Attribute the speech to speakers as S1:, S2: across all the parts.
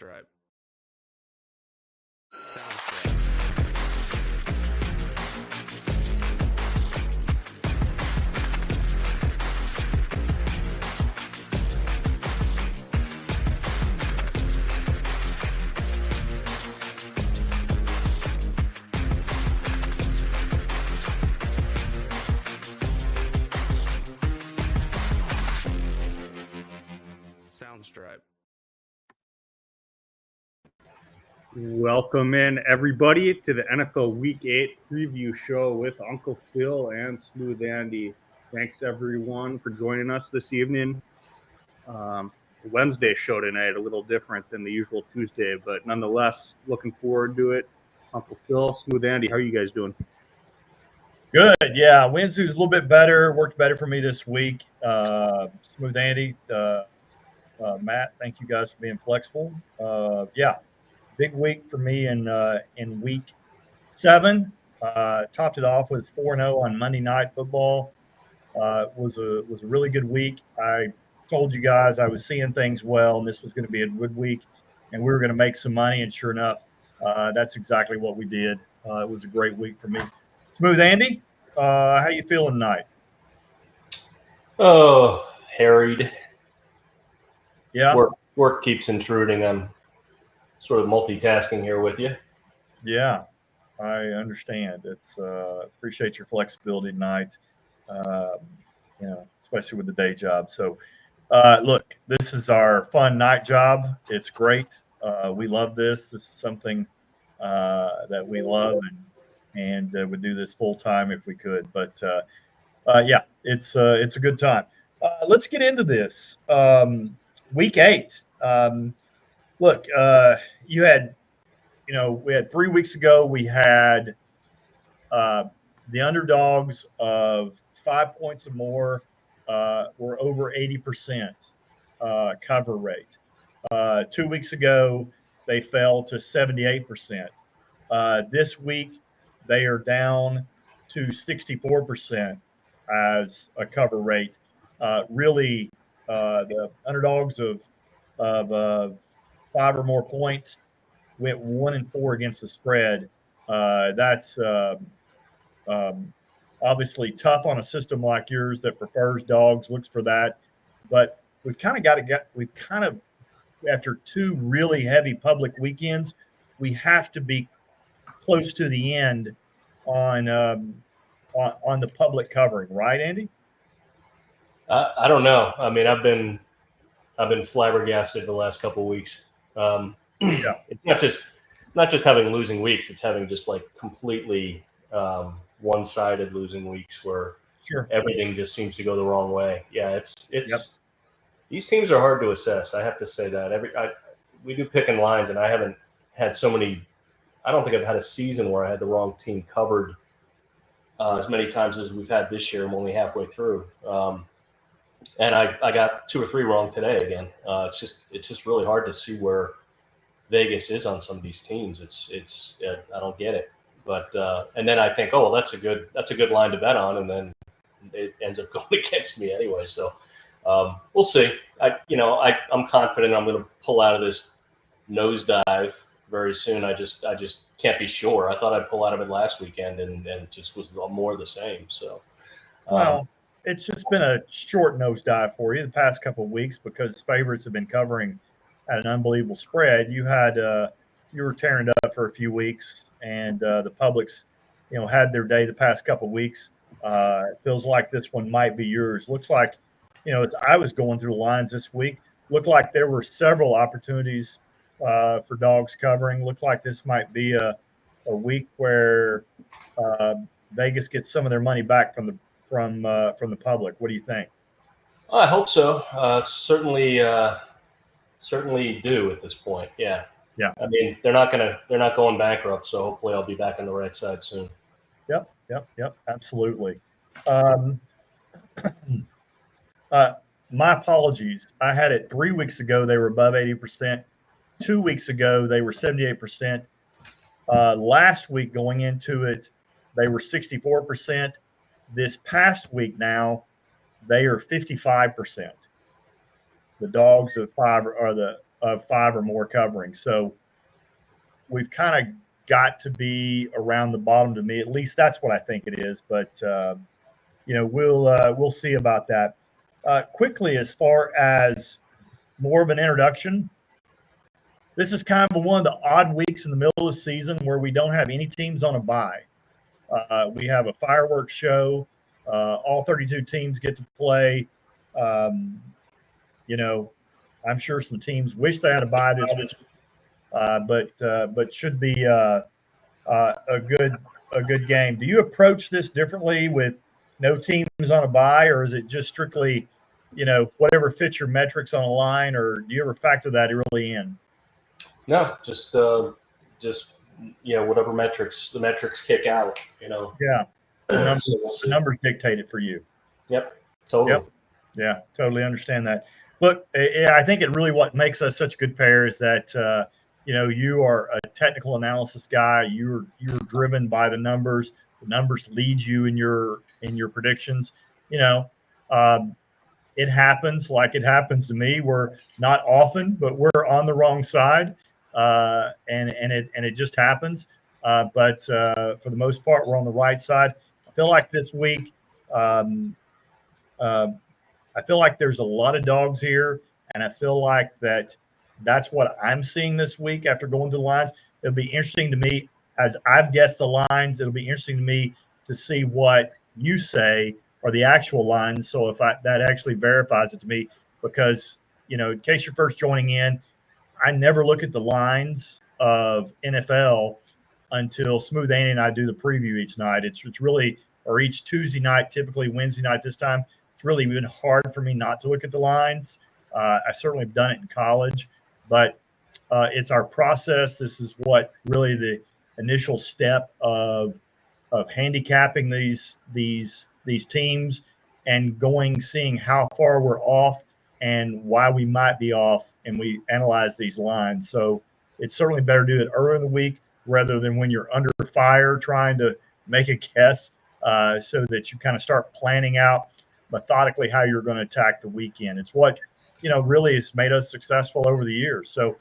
S1: Soundstripe. Soundstripe.
S2: Welcome in, everybody, to the NFL Week 8 preview show with Uncle Phil and Smooth Andy. Thanks, everyone, for joining us this evening. Wednesday show tonight, a little different than the usual Tuesday, but nonetheless, looking forward to it. Uncle Phil, Smooth Andy, how are you guys doing?
S3: Good, yeah. Wednesday was a little bit better, worked better for me this week. Smooth Andy, Matt, thank you guys for being flexible. Yeah, big week for me in week 7. Topped it off with 4-0 on Monday Night Football. Was a really good week. I told you guys I was seeing things well, and this was going to be a good week, and we were going to make some money. And sure enough, that's exactly what we did. It was a great week for me. Smooth Andy, how you feeling tonight?
S4: Oh, harried.
S3: Yeah.
S4: Work keeps intruding. I'm sort of multitasking here with you.
S3: Yeah, I understand. It's appreciate your flexibility tonight. Especially with the day job. So, look, this is our fun night job. It's great. We love this. This is something that we love, and would do this full time if we could. But yeah, it's a good time. Let's get into this. Week 8. Look, you had, we had 3 weeks ago. We had the underdogs of 5 points or more were over 80% cover rate. 2 weeks ago, they fell to 78%. This week, they are down to 64% as a cover rate. Really, the underdogs of 5 or more points went 1-4 against the spread. That's obviously tough on a system like yours that prefers dogs, looks for that. But we've kind of after 2 really heavy public weekends, we have to be close to the end on the public covering, right, Andy?
S4: I don't know. I mean, I've been flabbergasted the last couple of weeks.
S3: Yeah.
S4: It's not just having losing weeks. It's having just like completely one-sided losing weeks where everything just seems to go the wrong way. Yeah, it's
S3: Yep.
S4: These teams are hard to assess. I have to say that we do pick and lines, and I haven't had so many. I don't think I've had a season where I had the wrong team covered as many times as we've had this year. I'm only halfway through, and I got 2 or 3 wrong today again. It's just really hard to see where Vegas is on some of these teams. It's I don't get it. But and then I think, oh, well, that's a good line to bet on, and then it ends up going against me anyway. So we'll see. I'm confident I'm going to pull out of this nosedive very soon. I just can't be sure. I thought I'd pull out of it last weekend, and it just was more the same. So
S3: well, it's just been a short nosedive for you the past couple of weeks because favorites have been covering at an unbelievable spread. You were tearing it up for a few weeks, and the public's had their day the past couple of weeks. It feels like this one might be yours. Looks like, as I was going through the lines this week, looked like there were several opportunities for dogs covering. Looked like this might be a week where Vegas gets some of their money back from the public. What do you think?
S4: I hope so. Certainly do at this point. Yeah.
S3: Yeah.
S4: I mean, they're not going bankrupt, so hopefully I'll be back on the right side soon.
S3: Yep. Absolutely. My apologies. I had it 3 weeks ago. They were above 80%. 2 weeks ago, they were 78%. Last week going into it, they were 64%. This past week now, they are 55%. The dogs of 5 are the of 5 or more covering. So we've kind of got to be around the bottom to me. At least that's what I think it is. But we'll see about that. Quickly, as far as more of an introduction, this is kind of one of the odd weeks in the middle of the season where we don't have any teams on a bye. We have a fireworks show. All 32 teams get to play. I'm sure some teams wish they had a bye this week, but should be a good game. Do you approach this differently with no teams on a bye, or is it just strictly, whatever fits your metrics on a line, or do you ever factor that really in?
S4: No, just whatever the metrics kick out.
S3: Yeah, the numbers dictate it for you.
S4: Yep, totally.
S3: Yep. Yeah, totally understand that. Look, I think it really what makes us such a good pair is that you are a technical analysis guy. You're driven by the numbers. The numbers lead you in your predictions. It happens like it happens to me. We're not often, but we're on the wrong side, and it just happens. But for the most part, we're on the right side. I feel like this week, I feel like there's a lot of dogs here, and I feel like that's what I'm seeing this week after going to the lines. It'll be interesting to me as I've guessed the lines. It'll be interesting to me to see what you say are the actual lines. So if that actually verifies it to me, because, in case you're first joining in, I never look at the lines of NFL until Smooth Andy and I do the preview each night. It's really, or each Tuesday night, typically Wednesday night this time. It's really been hard for me not to look at the lines. I certainly have done it in college, but it's our process. This is what really the initial step of handicapping these teams and seeing how far we're off and why we might be off, and we analyze these lines. So it's certainly better to do it early in the week rather than when you're under fire trying to make a guess, so that you kind of start planning out methodically how you're going to attack the weekend. It's what really has made us successful over the years. So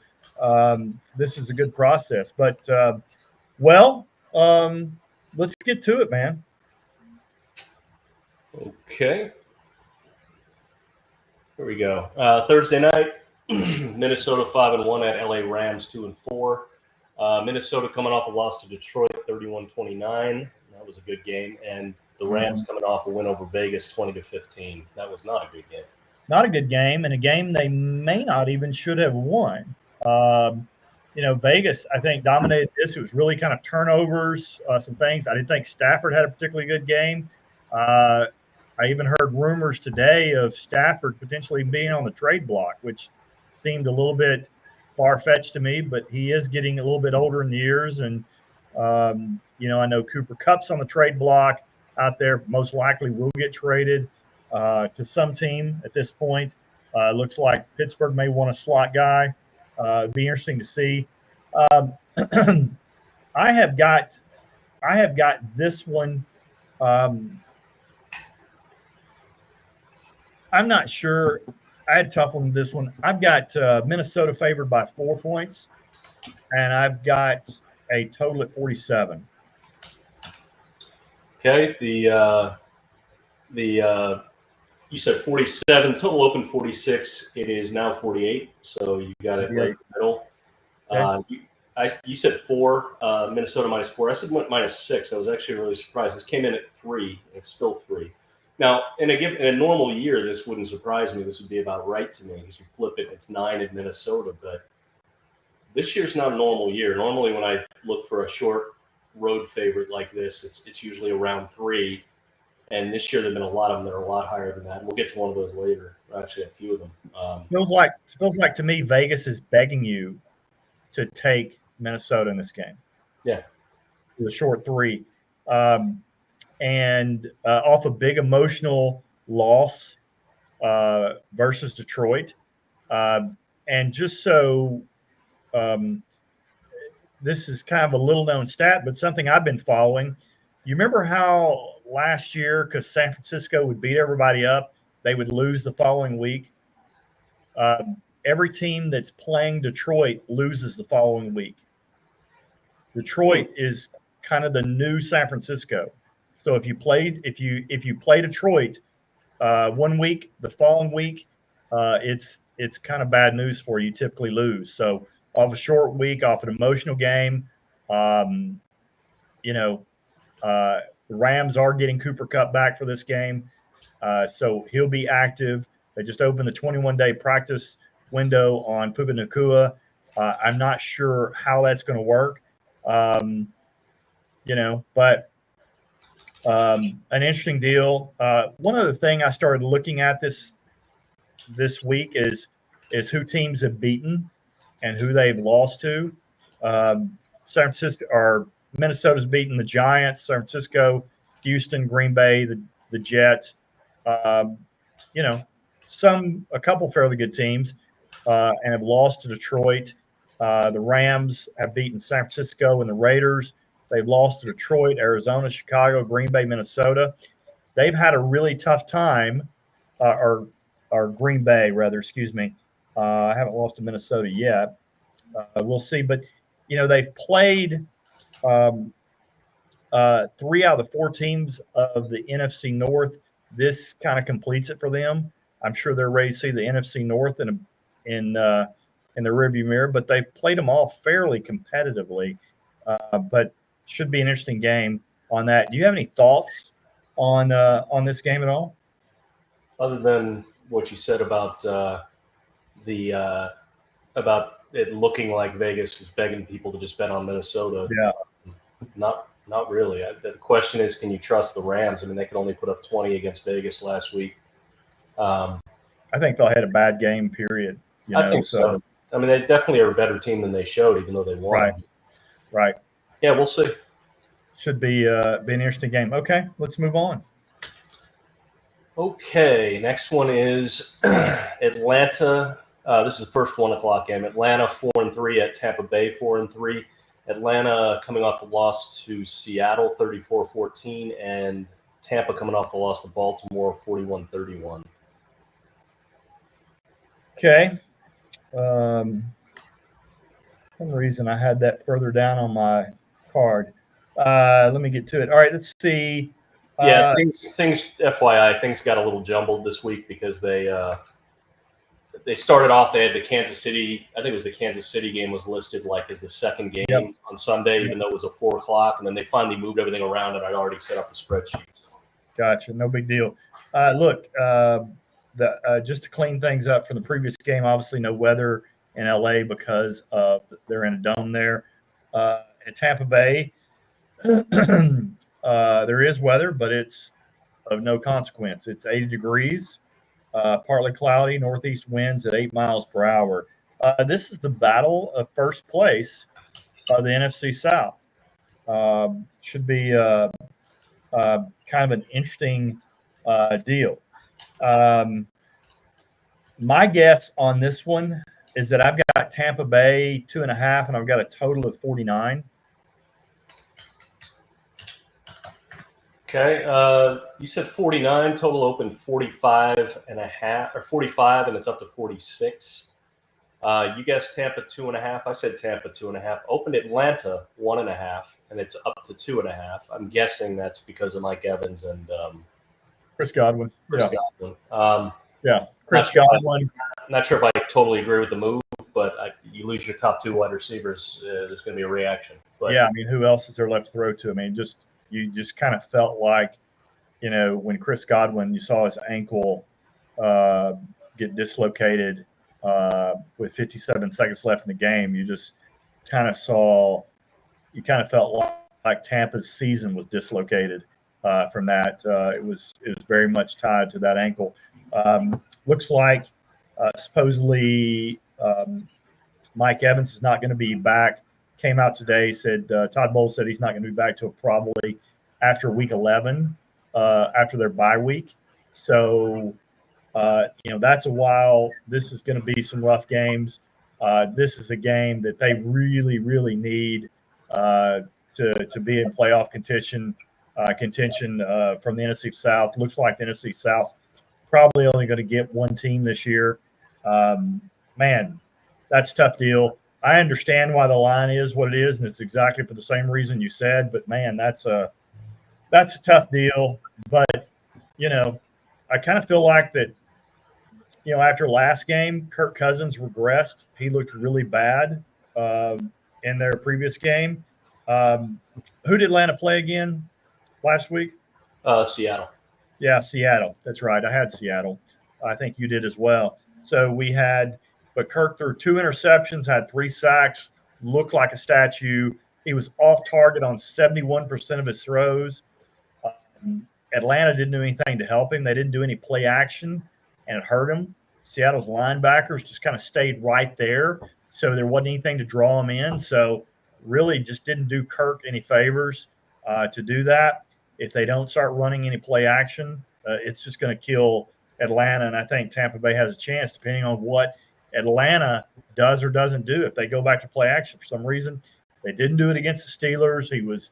S3: this is a good process. But let's get to it, man.
S4: Okay. Here we go. Thursday night, Minnesota 5-1 at LA Rams 2-4. Minnesota coming off a loss to Detroit 31-29. That was a good game. And the Rams coming off a win over Vegas 20-15. That was not a good game.
S3: Not a good game, and a game they may not even should have won. Vegas, I think, dominated this. It was really kind of turnovers, some things. I didn't think Stafford had a particularly good game. I even heard rumors today of Stafford potentially being on the trade block, which seemed a little bit far-fetched to me, but he is getting a little bit older in the years. And, I know Cooper Kupp's on the trade block out there, most likely will get traded to some team at this point. Looks like Pittsburgh may want a slot guy. It'd be interesting to see. I have got this one. I'm not sure. I had tough on this one. I've got Minnesota favored by 4 points, and I've got a total at 47.
S4: Okay, you said 47. Total open 46. It is now 48. So you got it right in the middle. Okay. You said 4. Minnesota -4. I said -6. I was actually really surprised. This came in at 3. And it's still 3. Now, in a normal year, this wouldn't surprise me. This would be about right to me because you flip it, it's 9 in Minnesota. But this year's not a normal year. Normally, when I look for a short road favorite like this, it's usually around 3. And this year, there have been a lot of them that are a lot higher than that. And we'll get to one of those later. Actually, a few of them.
S3: Feels like to me, Vegas is begging you to take Minnesota in this game.
S4: Yeah,
S3: the short 3. And off a big emotional loss versus Detroit. And just so this is kind of a little known stat, but something I've been following. You remember how last year, because San Francisco would beat everybody up, they would lose the following week? every team that's playing Detroit loses the following week. Detroit is kind of the new San Francisco. So if you play Detroit 1 week, the following week, it's kind of bad news for you. You typically lose. So off a short week, off an emotional game, the Rams are getting Cooper Kupp back for this game, so he'll be active. They just opened the 21-day practice window on Puka Nacua. I'm not sure how that's going to work, but an interesting deal. One other thing I started looking at this week is who teams have beaten and who they've lost to. San Francisco or Minnesota's beaten the Giants, San Francisco, Houston, Green Bay, the Jets. A couple fairly good teams, and have lost to Detroit. The Rams have beaten San Francisco and the Raiders. They've lost to Detroit, Arizona, Chicago, Green Bay, Minnesota. They've had a really tough time, or Green Bay, rather, excuse me. I haven't lost to Minnesota yet. We'll see. But, they've played 3 out of the 4 teams of the NFC North. This kind of completes it for them. I'm sure they're ready to see the NFC North in the rearview mirror, but they've played them all fairly competitively. But should be an interesting game on that. Do you have any thoughts on this game at all?
S4: Other than what you said about about it looking like Vegas was begging people to just bet on Minnesota.
S3: Yeah.
S4: Not really. The question is, can you trust the Rams? I mean, they could only put up 20 against Vegas last week.
S3: I think they'll had a bad game, period.
S4: I think so. I mean, they definitely are a better team than they showed, even though they won.
S3: Right.
S4: Yeah, we'll see.
S3: Should be an interesting game. Okay, let's move on.
S4: Okay, next one is Atlanta. This is the first 1:00 game. Atlanta 4-3 at Tampa Bay 4-3. Atlanta coming off the loss to Seattle 34-14, and Tampa coming off the loss to Baltimore 41-31.
S3: Okay. For some reason I had that further down on my card. Let me get to it. All right, let's see.
S4: Yeah, things. FYI, things got a little jumbled this week because they started off. They had the Kansas City. I think it was the Kansas City game was listed like as the second game on Sunday, even though it was a 4:00. And then they finally moved everything around, and I'd already set up the spreadsheet. Gotcha.
S3: No big deal. Look, just to clean things up from the previous game, obviously no weather in LA because they're in a dome there. At Tampa Bay, there is weather, but it's of no consequence. It's 80 degrees, partly cloudy, northeast winds at 8 miles per hour. This is the battle of first place of the NFC South. Should be kind of an interesting deal. My guess on this one is that I've got Tampa Bay 2.5, and I've got a total of 49.
S4: Okay, you said 49. Total open 45.5 or 45, and it's up to 46. You guessed Tampa 2.5. I said Tampa 2.5. Opened Atlanta 1.5, and it's up to 2.5. I'm guessing that's because of Mike Evans and
S3: Chris Godwin.
S4: Godwin.
S3: Chris Godwin.
S4: Not sure if I totally agree with the move, but you lose your top 2 wide receivers, there's going to be a reaction. But
S3: yeah, I mean, who else is there left to throw to? I mean, you just kind of felt like, when Chris Godwin, you saw his ankle get dislocated with 57 seconds left in the game. You just kind of felt like Tampa's season was dislocated from that. It was very much tied to that ankle. Looks like supposedly Mike Evans is not going to be back. Came out today, said Todd Bowles said he's not going to be back till probably after week 11, after their bye week. So, that's a while. This is going to be some rough games. This is a game that they really, really need to be in playoff contention from the NFC South. Looks like the NFC South probably only going to get one team this year. man, that's a tough deal. I understand why the line is what it is, and it's exactly for the same reason you said. But man, that's a tough deal. But I kind of feel like that. After last game, Kirk Cousins regressed. He looked really bad in their previous game. Who did Atlanta play again last week?
S4: Seattle.
S3: Yeah, Seattle. That's right. I had Seattle. I think you did as well. So but Kirk threw 2 interceptions, had 3 sacks, looked like a statue. He was off target on 71% of his throws. Atlanta didn't do anything to help him. They didn't do any play action, and it hurt him. Seattle's linebackers just kind of stayed right there, so there wasn't anything to draw him in. So really just didn't do Kirk any favors to do that. If they don't start running any play action, it's just going to kill Atlanta, and I think Tampa Bay has a chance depending on what Atlanta does or doesn't do. If they go back to play action for some reason, they didn't do it against the Steelers. It was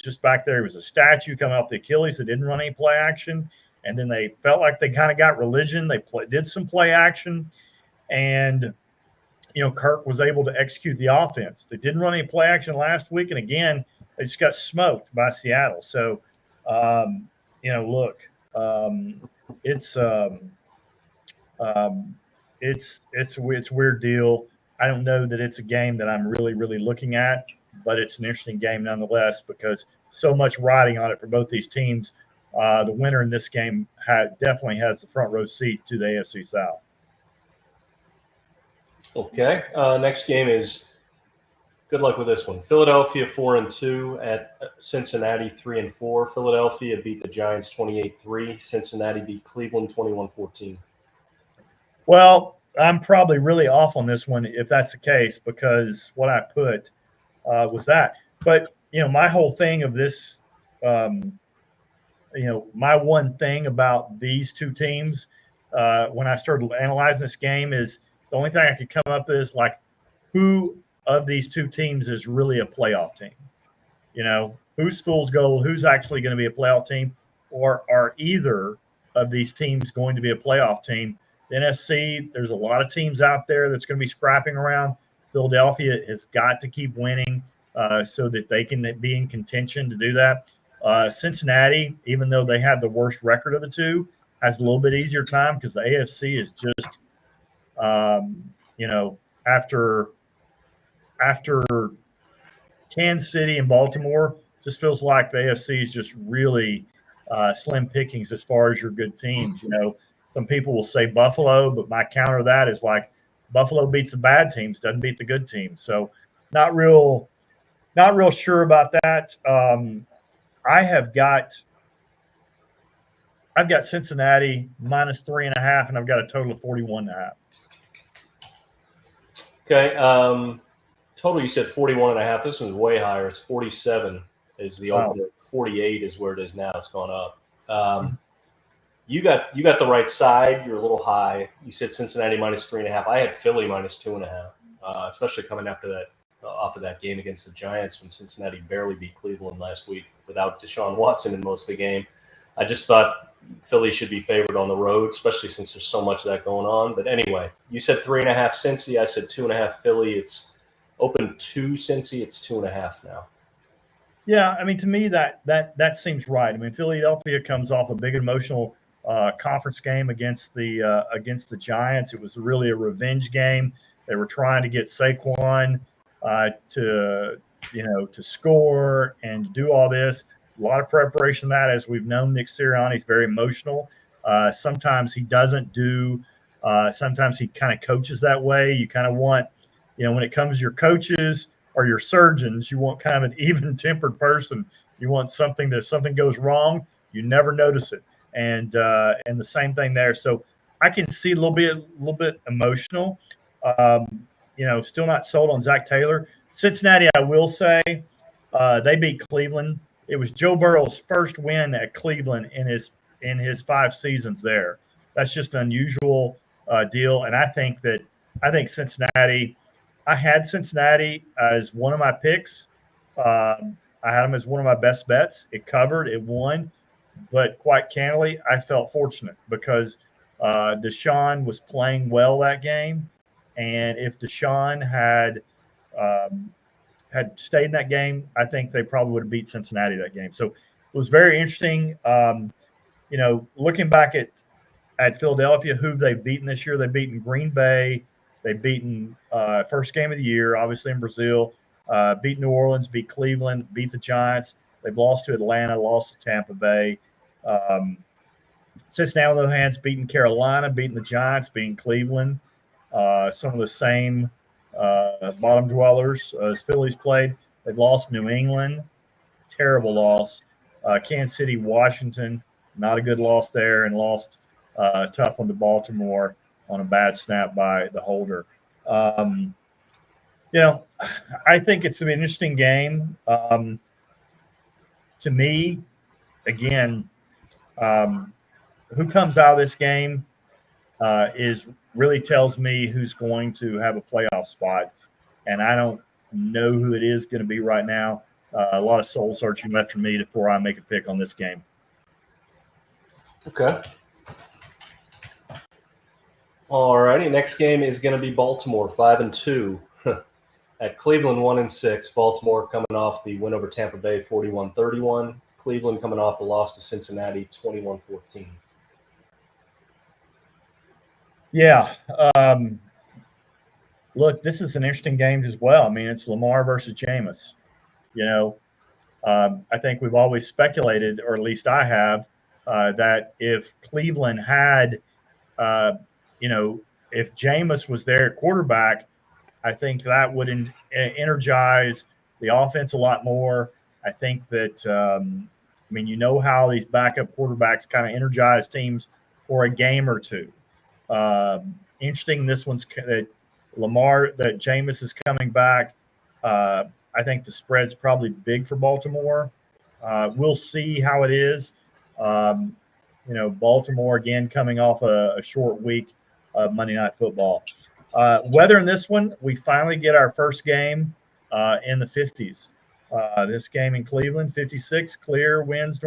S3: just back there. He was a statue coming off the Achilles. They didn't run any play action. And then they felt like they kind of got religion. They did some play action. And, Kirk was able to execute the offense. They didn't run any play action last week. And, again, they just got smoked by Seattle. So, look, it's a weird deal. I don't know that it's a game that I'm really, really looking at, but it's an interesting game nonetheless because so much riding on it for both these teams. The winner in this game definitely has the front row seat to the AFC South.
S4: Okay. Next game is good luck with this one. Philadelphia 4-2 at Cincinnati 3-4. Philadelphia beat the Giants 28-3. Cincinnati beat Cleveland 21-14.
S3: Well, I'm probably really off on this one if that's the case because what I put was that. But, my whole thing of this my one thing about these two teams when I started analyzing this game is the only thing I could come up with is like who of these two teams is really a playoff team? Who's fool's gold? Who's actually going to be a playoff team? Or are either of these teams going to be a playoff team? The NFC, there's a lot of teams out there that's going to be scrapping around. Philadelphia has got to keep winning so that they can be in contention to do that. Cincinnati, even though they have the worst record of the two, has a little bit easier time because the AFC is just, after Kansas City and Baltimore, just feels like the AFC is just really slim pickings as far as your good teams. Some people will say Buffalo, but my counter to that is like Buffalo beats the bad teams, doesn't beat the good teams. So not real sure about that. I've got Cincinnati -3.5, and I've got a total of 41.5.
S4: Okay. Total, you said 41.5. This one's way higher. It's 47 is the opener. 48 is where it is now. It's gone up. You got the right side. You're a little high. You said Cincinnati -3.5. I had Philly -2.5, especially coming off of that game against the Giants when Cincinnati barely beat Cleveland last week without Deshaun Watson in most of the game. I just thought Philly should be favored on the road, especially since there's so much of that going on. But anyway, you said 3.5 Cincy. I said 2.5 Philly. It's open 2 Cincy. It's 2.5 now.
S3: Yeah, to me that seems right. Philadelphia comes off a big emotional conference game against the Giants. It was really a revenge game. They were trying to get Saquon to score and to do all this. A lot of preparation that, as we've known, Nick Sirianni is very emotional. Sometimes he doesn't do. Sometimes he kind of coaches that way. You kind of want, when it comes to your coaches or your surgeons, you want kind of an even-tempered person. You want something that if something goes wrong, you never notice it. And the same thing there. So I can see a little bit emotional. Still not sold on Zach Taylor. Cincinnati, I will say, they beat Cleveland. It was Joe Burrow's first win at Cleveland in his 5 seasons there. That's just an unusual deal. And I think Cincinnati. I had Cincinnati as one of my picks. I had them as one of my best bets. It covered. It won. But quite candidly, I felt fortunate because Deshaun was playing well that game. And if Deshaun had stayed in that game, I think they probably would have beat Cincinnati that game. So it was very interesting. Looking back at Philadelphia, who they've beaten this year, they've beaten Green Bay, they've beaten first game of the year, obviously in Brazil, beat New Orleans, beat Cleveland, beat the Giants. They've lost to Atlanta, lost to Tampa Bay. Cincinnati, on the other hand, beaten Carolina, beaten the Giants, beaten Cleveland. Some of the same bottom dwellers as Phillies played. They've lost New England, terrible loss. Kansas City, Washington, not a good loss there, and lost tough one to Baltimore on a bad snap by the holder. I think it's an interesting game. To me, again, who comes out of this game is really tells me who's going to have a playoff spot, and I don't know who it is going to be right now. A lot of soul searching left for me before I make a pick on this game.
S4: Okay. All righty. Next game is going to be Baltimore 5-2 at Cleveland 1-6. Baltimore coming off the win over Tampa Bay 41-31. Cleveland coming off the loss to Cincinnati 21-14.
S3: Yeah. Look, this is an interesting game as well. I mean, it's Lamar versus Jameis. I think we've always speculated, or at least I have, that if Cleveland had, if Jameis was there at quarterback, I think that would energize the offense a lot more. I think that, how these backup quarterbacks kind of energize teams for a game or two. Interesting. This one's that Jameis is coming back. I think the spread's probably big for Baltimore. We'll see how it is. Baltimore again coming off a short week of Monday Night Football. Weather in this one, we finally get our first game in the 50s. This game in Cleveland, 56, clear winds,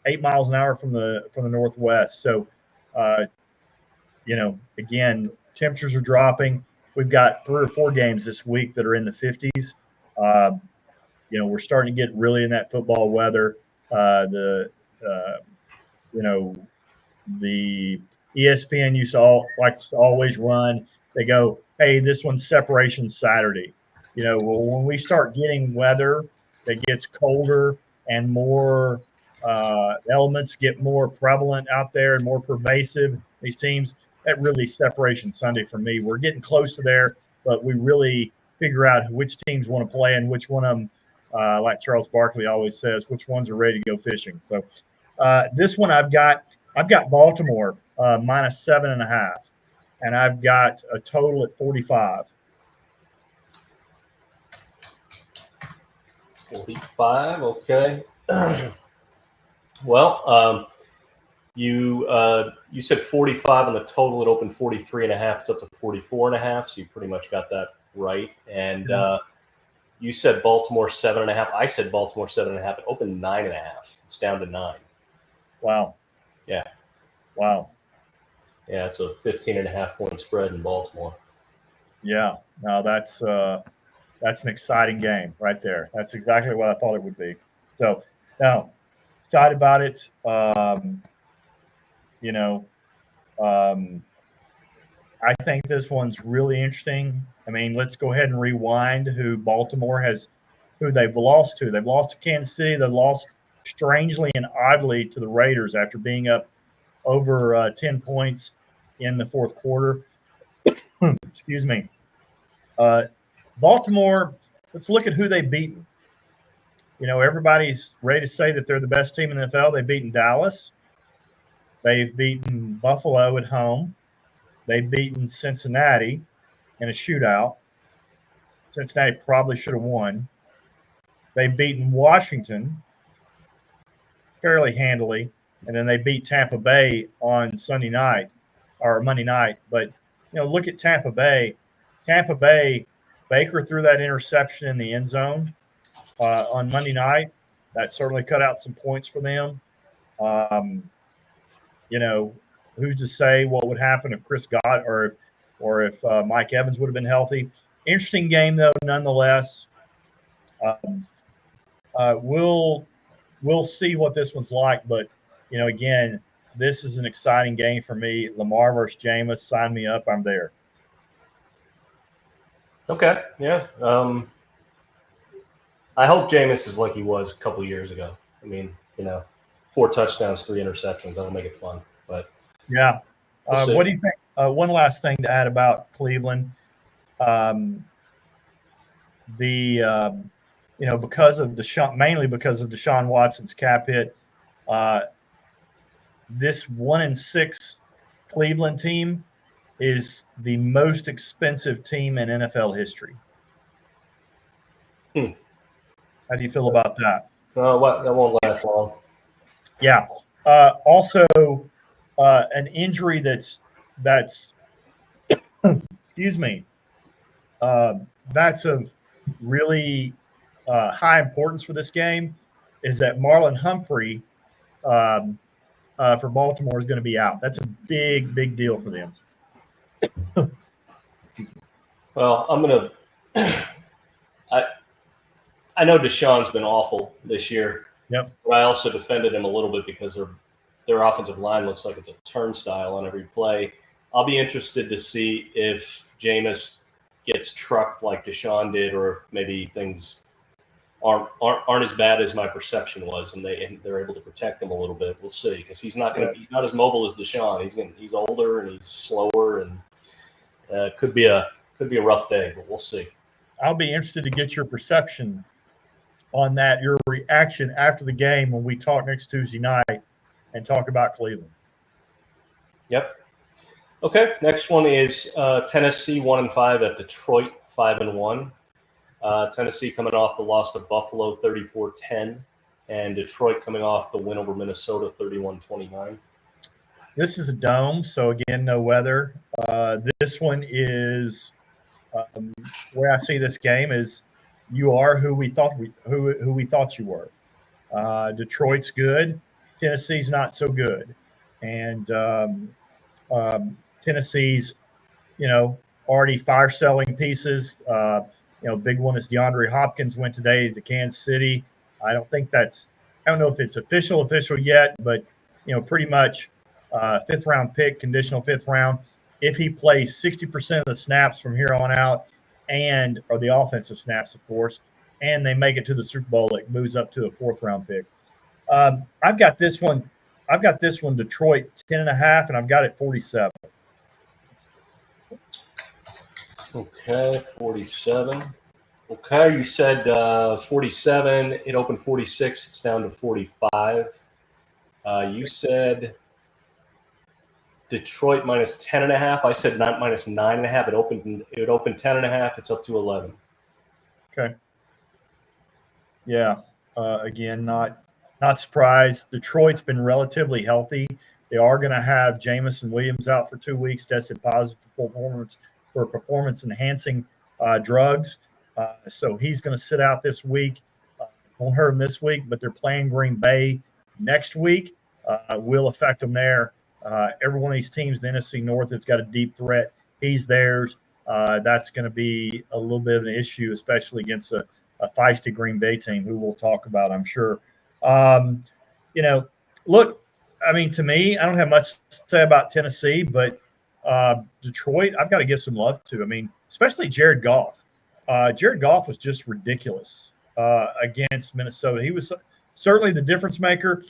S3: 8 miles an hour from the northwest. So, again, temperatures are dropping. We've got 3 or 4 games this week that are in the 50s. We're starting to get really in that football weather. The ESPN used to always run. They go, hey, this one's Separation Saturday. When we start getting weather that gets colder and more elements get more prevalent out there and more pervasive, these teams, that really Separation Sunday for me. We're getting close to there, but we really figure out which teams want to play and which one of them, like Charles Barkley always says, which ones are ready to go fishing. So this one I've got Baltimore minus 7.5, and I've got a total at 45.
S4: 45, okay. Well, you said 45 on the total. It opened 43.5. It's up to 44.5. So you pretty much got that right. And you said Baltimore 7.5. I said Baltimore 7.5. It opened 9.5. It's down to 9.
S3: Wow.
S4: Yeah.
S3: Wow.
S4: Yeah, it's a 15.5 point spread in Baltimore.
S3: Yeah. No, that's an exciting game right there. That's exactly what I thought it would be. So now, excited about it. I think this one's really interesting. I mean, let's go ahead and rewind who they've lost to. They've lost to Kansas City. They've lost strangely and oddly to the Raiders after being up over 10 points in the fourth quarter. Excuse me. Baltimore, let's look at who they've beaten. Everybody's ready to say that they're the best team in the NFL. They've beaten Dallas. They've beaten Buffalo at home. They've beaten Cincinnati in a shootout. Cincinnati probably should have won. They've beaten Washington fairly handily, and then they beat Tampa Bay on Sunday night or Monday night. But, look at Tampa Bay. Tampa Bay, Baker threw that interception in the end zone on Monday night. That certainly cut out some points for them. Who's to say what would happen if or if Mike Evans would have been healthy. Interesting game, though, nonetheless. We'll see what this one's like. But, again, this is an exciting game for me. Lamar versus Jameis. Sign me up. I'm there.
S4: Okay, yeah. I hope Jameis is like he was a couple years ago. I mean, 4 touchdowns, 3 interceptions. That'll make it fun. But
S3: yeah.
S4: We'll
S3: what do you think? One last thing to add about Cleveland. Because of mainly because of Deshaun Watson's cap hit, this 1-6 Cleveland team is the most expensive team in NFL history. How do you feel about that?
S4: That won't last long.
S3: Yeah. Also, an injury that's excuse me, that's of really high importance for this game is that Marlon Humphrey for Baltimore is going to be out. That's a big deal for them.
S4: Well, I'm going to I know Deshaun's been awful this year.
S3: Yep.
S4: But I also defended him a little bit because their offensive line looks like it's a turnstile on every play. I'll be interested to see if Jameis gets trucked like Deshaun did, or if maybe things aren't as bad as my perception was, and they're able to protect him a little bit. We'll see, because he's not as mobile as Deshaun. He's older and he's slower, and could be a rough day, but we'll see.
S3: I'll be interested to get your perception on that, your reaction after the game when we talk next Tuesday night and talk about Cleveland.
S4: Yep. Okay. Next one is Tennessee 1-5 at Detroit 5-1. Tennessee coming off the loss to Buffalo 34-10, and Detroit coming off the win over Minnesota 31-29.
S3: This is a dome, so again, no weather. This one is where I see this game is you are who we thought you were. Detroit's good, Tennessee's not so good, and Tennessee's already fire selling pieces. Big one is DeAndre Hopkins went today to Kansas City. I don't know if it's official yet, but pretty much 5th round pick, conditional 5th round. If he plays 60% of the snaps from here on out, or the offensive snaps, of course, and they make it to the Super Bowl, it moves up to a 4th round pick. I've got this one, Detroit 10.5, and I've got it 47.
S4: Okay, 47. Okay, you said 47. It opened 46. It's down to 45. You said Detroit minus 10.5. I said not minus 9.5. It opened 10.5. It's up to 11.
S3: Okay. Yeah. Again, not surprised. Detroit's been relatively healthy. They are going to have Jameson Williams out for 2 weeks, tested positive for performance-enhancing drugs. So he's going to sit out this week. Won't hurt him this week, but they're playing Green Bay next week. Will affect them there. Every one of these teams, the NFC North, has got a deep threat. He's theirs. That's going to be a little bit of an issue, especially against a feisty Green Bay team, who we'll talk about, I'm sure. Look, I mean, to me, I don't have much to say about Tennessee, but Detroit, I've got to give some love to. I mean, especially Jared Goff. Jared Goff was just ridiculous against Minnesota. He was certainly the difference maker.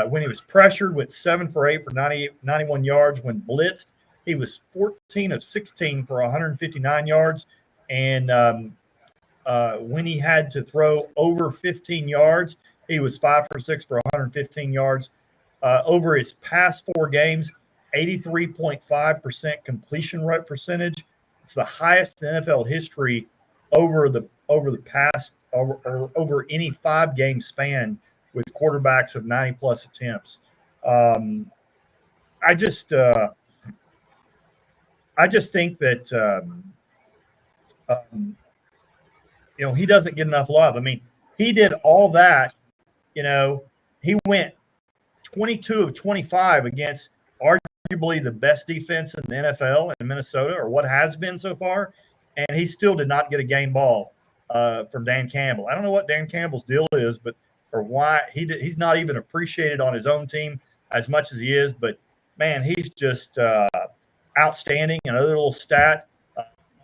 S3: When he was pressured, went 7 for 8 for 91 yards. When blitzed, he was 14 of 16 for 159 yards. And when he had to throw over 15 yards, he was 5 for 6 for 115 yards. Over his past 4 games, 83.5% completion rate percentage. It's the highest in NFL history over any 5-game span with quarterbacks of 90-plus attempts. I just think that he doesn't get enough love. I mean, he did all that. He went 22 of 25 against arguably the best defense in the NFL in Minnesota, or what has been so far, and he still did not get a game ball from Dan Campbell. I don't know what Dan Campbell's deal is, or why he's not even appreciated on his own team as much as he is. But man, he's just outstanding. Another little stat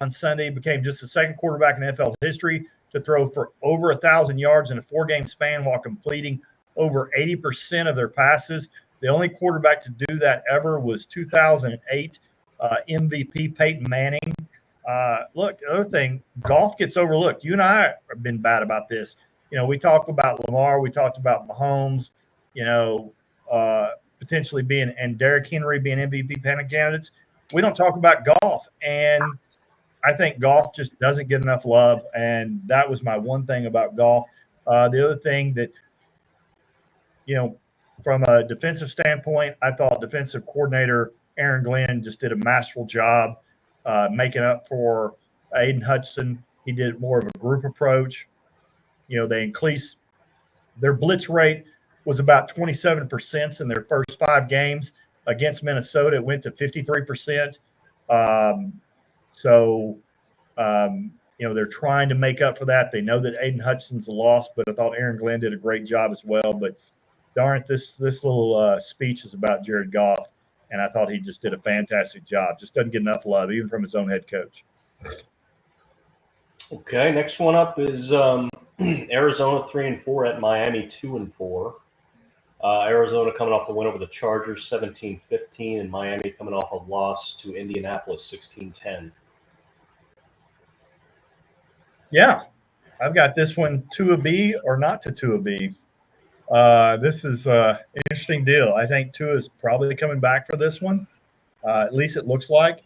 S3: on Sunday, became just the second quarterback in NFL history to throw for over 1,000 yards in a 4-game span while completing over 80% of their passes. The only quarterback to do that ever was 2008 MVP Peyton Manning. Look, the other thing, golf gets overlooked. You and I have been bad about this. We talked about Lamar, we talked about Mahomes, potentially being, and Derrick Henry being MVP pennant candidates. We don't talk about golf, and I think golf just doesn't get enough love, and that was my one thing about golf. The other thing that, from a defensive standpoint, I thought defensive coordinator Aaron Glenn just did a masterful job making up for Aiden Hutchinson. He did more of a group approach. They increased their blitz rate was about 27% in their first 5 games. Against Minnesota, it went to 53%. They're trying to make up for that. They know that Aiden Hutchinson's a loss, but I thought Aaron Glenn did a great job as well. But darn it, this little speech is about Jared Goff, and I thought he just did a fantastic job. Just doesn't get enough love, even from his own head coach.
S4: Okay, next one up is Arizona 3-4 at Miami 2-4. Arizona coming off the win over the Chargers 17-15, and Miami coming off a loss to Indianapolis 16-10.
S3: Yeah, I've got this one to a B or not to a B. This is an interesting deal. I think Tua is probably coming back for this one. At least it looks like.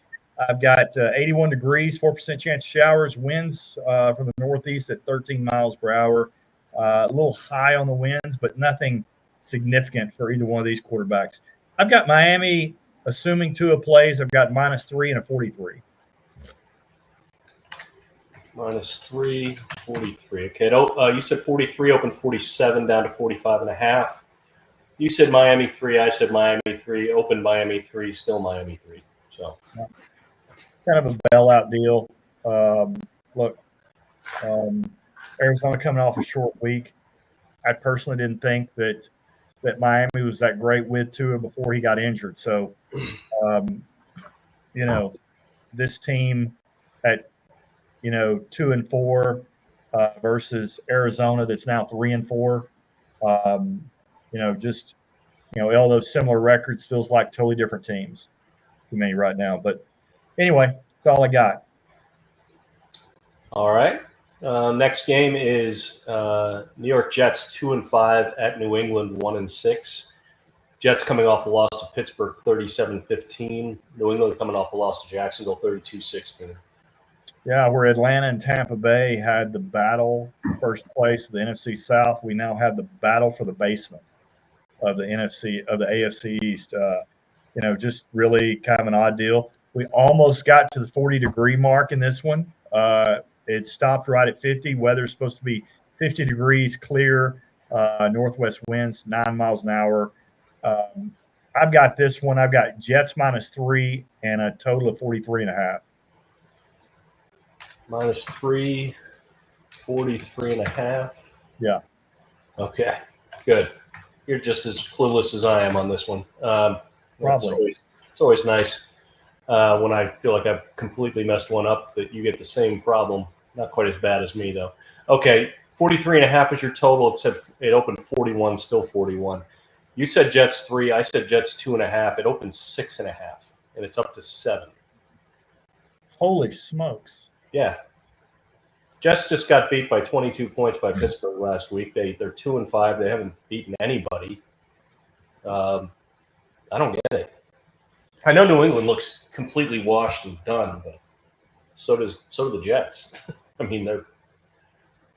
S3: I've got 81 degrees, 4% chance of showers, winds from the northeast at 13 miles per hour. A little high on the winds, but nothing significant for either one of these quarterbacks. I've got Miami, assuming Tua plays, I've got -3 and a 43.
S4: -3, 43. Okay, you said 43, open 47, down to 45.5. You said Miami 3, I said Miami 3, open Miami 3, still Miami 3. So
S3: kind of a bailout deal. Arizona coming off a short week. I personally didn't think that Miami was that great with Tua before he got injured. So, this team at 2-4 versus Arizona that's now 3-4. All those similar records feels like totally different teams to me right now. But anyway, that's all I got.
S4: All right. Next game is New York Jets 2-5 at New England 1-6. Jets coming off the loss to Pittsburgh 37-15. New England coming off the loss to Jacksonville 32-16.
S3: Yeah, where Atlanta and Tampa Bay had the battle for first place of the NFC South, we now have the battle for the basement of the AFC East. Just really kind of an odd deal. We almost got to the 40-degree mark in this one. It stopped right at 50. Weather's supposed to be 50 degrees, clear, northwest winds, 9 miles an hour. I've got this one. I've got Jets -3 and a total of 43.5.
S4: -3, 43.5.
S3: Yeah.
S4: Okay, good. You're just as clueless as I am on this one.
S3: Probably.
S4: It's always nice when I feel like I've completely messed one up that you get the same problem. Not quite as bad as me, though. Okay, 43.5 is your total. It said it opened 41, still 41. You said Jets 3. I said Jets 2.5. It opened 6.5, and it's up to 7.
S3: Holy smokes.
S4: Yeah. Jets just got beat by 22 points by Pittsburgh last week. They're 2-5. They haven't beaten anybody. I don't get it. I know New England looks completely washed and done, but so do the Jets. I mean,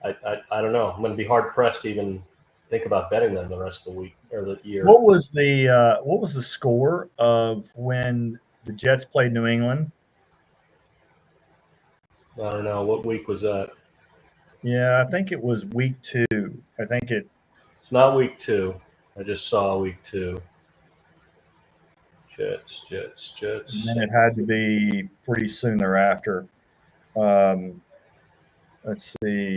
S4: I don't know. I'm going to be hard pressed to even think about betting them the rest of the week or the year.
S3: What was the score of when the Jets played New England?
S4: I don't know. What week was that?
S3: Yeah, I think it was week 2. I think
S4: It's not week 2. I just saw week 2. Jets.
S3: And then it had to be pretty soon thereafter. Let's see.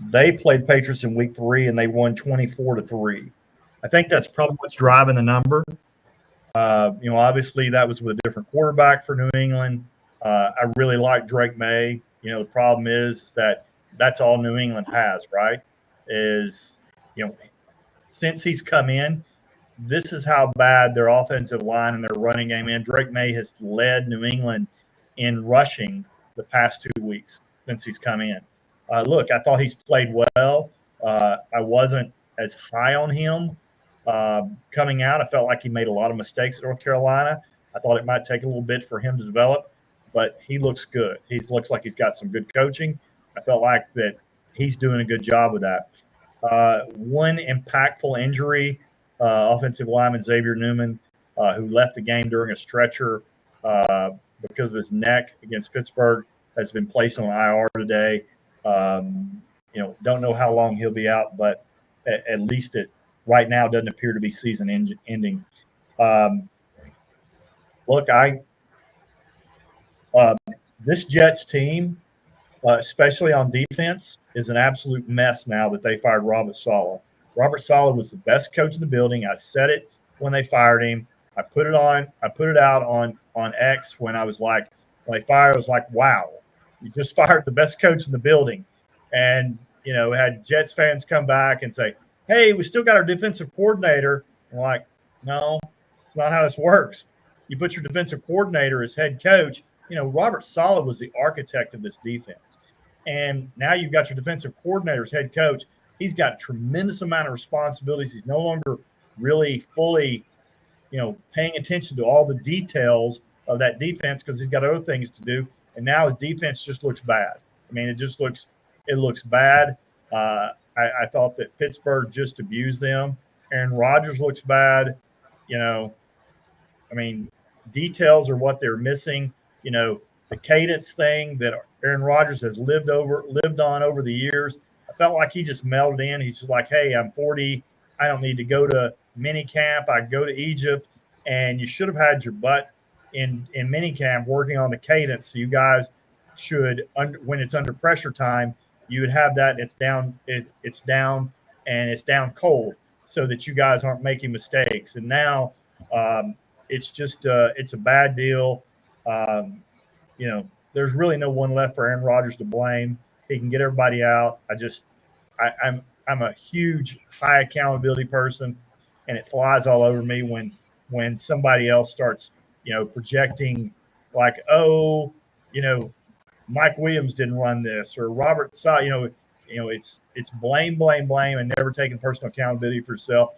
S3: They played Patriots in week 3, and they won 24-3. I think that's probably what's driving the number. Obviously that was with a different quarterback for New England. I really like Drake May. The problem is that that's all New England has, right? Since he's come in, this is how bad their offensive line and their running game is. Drake May has led New England in rushing the past 2 weeks since he's come in. Look, I thought he's played well. I wasn't as high on him coming out. I felt like he made a lot of mistakes at North Carolina. I thought it might take a little bit for him to develop, but he looks good. He looks like he's got some good coaching. I felt like that he's doing a good job with that. One impactful injury, offensive lineman Xavier Newman, who left the game during a stretcher because of his neck against Pittsburgh, has been placed on IR today. Don't know how long he'll be out, but at least it right now doesn't appear to be season ending. Look, this Jets team, especially on defense, is an absolute mess now that they fired Robert Saleh. Robert Saleh was the best coach in the building. I said it when they fired him. I put it out on X when they fired. I was like, wow, you just fired the best coach in the building. And, had Jets fans come back and say, hey, we still got our defensive coordinator. I'm like, no, it's not how this works. You put your defensive coordinator as head coach. Robert Saleh was the architect of this defense. And now you've got your defensive coordinator as head coach. He's got a tremendous amount of responsibilities. He's no longer really fully, paying attention to all the details of that defense because he's got other things to do. And now his defense just looks bad. I mean, it looks bad. I thought that Pittsburgh just abused them. Aaron Rodgers looks bad. Details are what they're missing. The cadence thing that Aaron Rodgers has lived on over the years. I felt like he just melded in. He's just like, hey, I'm 40. I don't need to go to mini camp. I go to Egypt. And you should have had your butt in mini camp working on the cadence. So you guys should, when it's under pressure time, you would have that. It's down and it's down cold so that you guys aren't making mistakes. And now it's just it's a bad deal. There's really no one left for Aaron Rodgers to blame. He can get everybody out. I'm a huge high accountability person, and it flies all over me when somebody else starts, projecting like, oh, Mike Williams didn't run this or Robert Saleh. It's blame, and never taking personal accountability for yourself.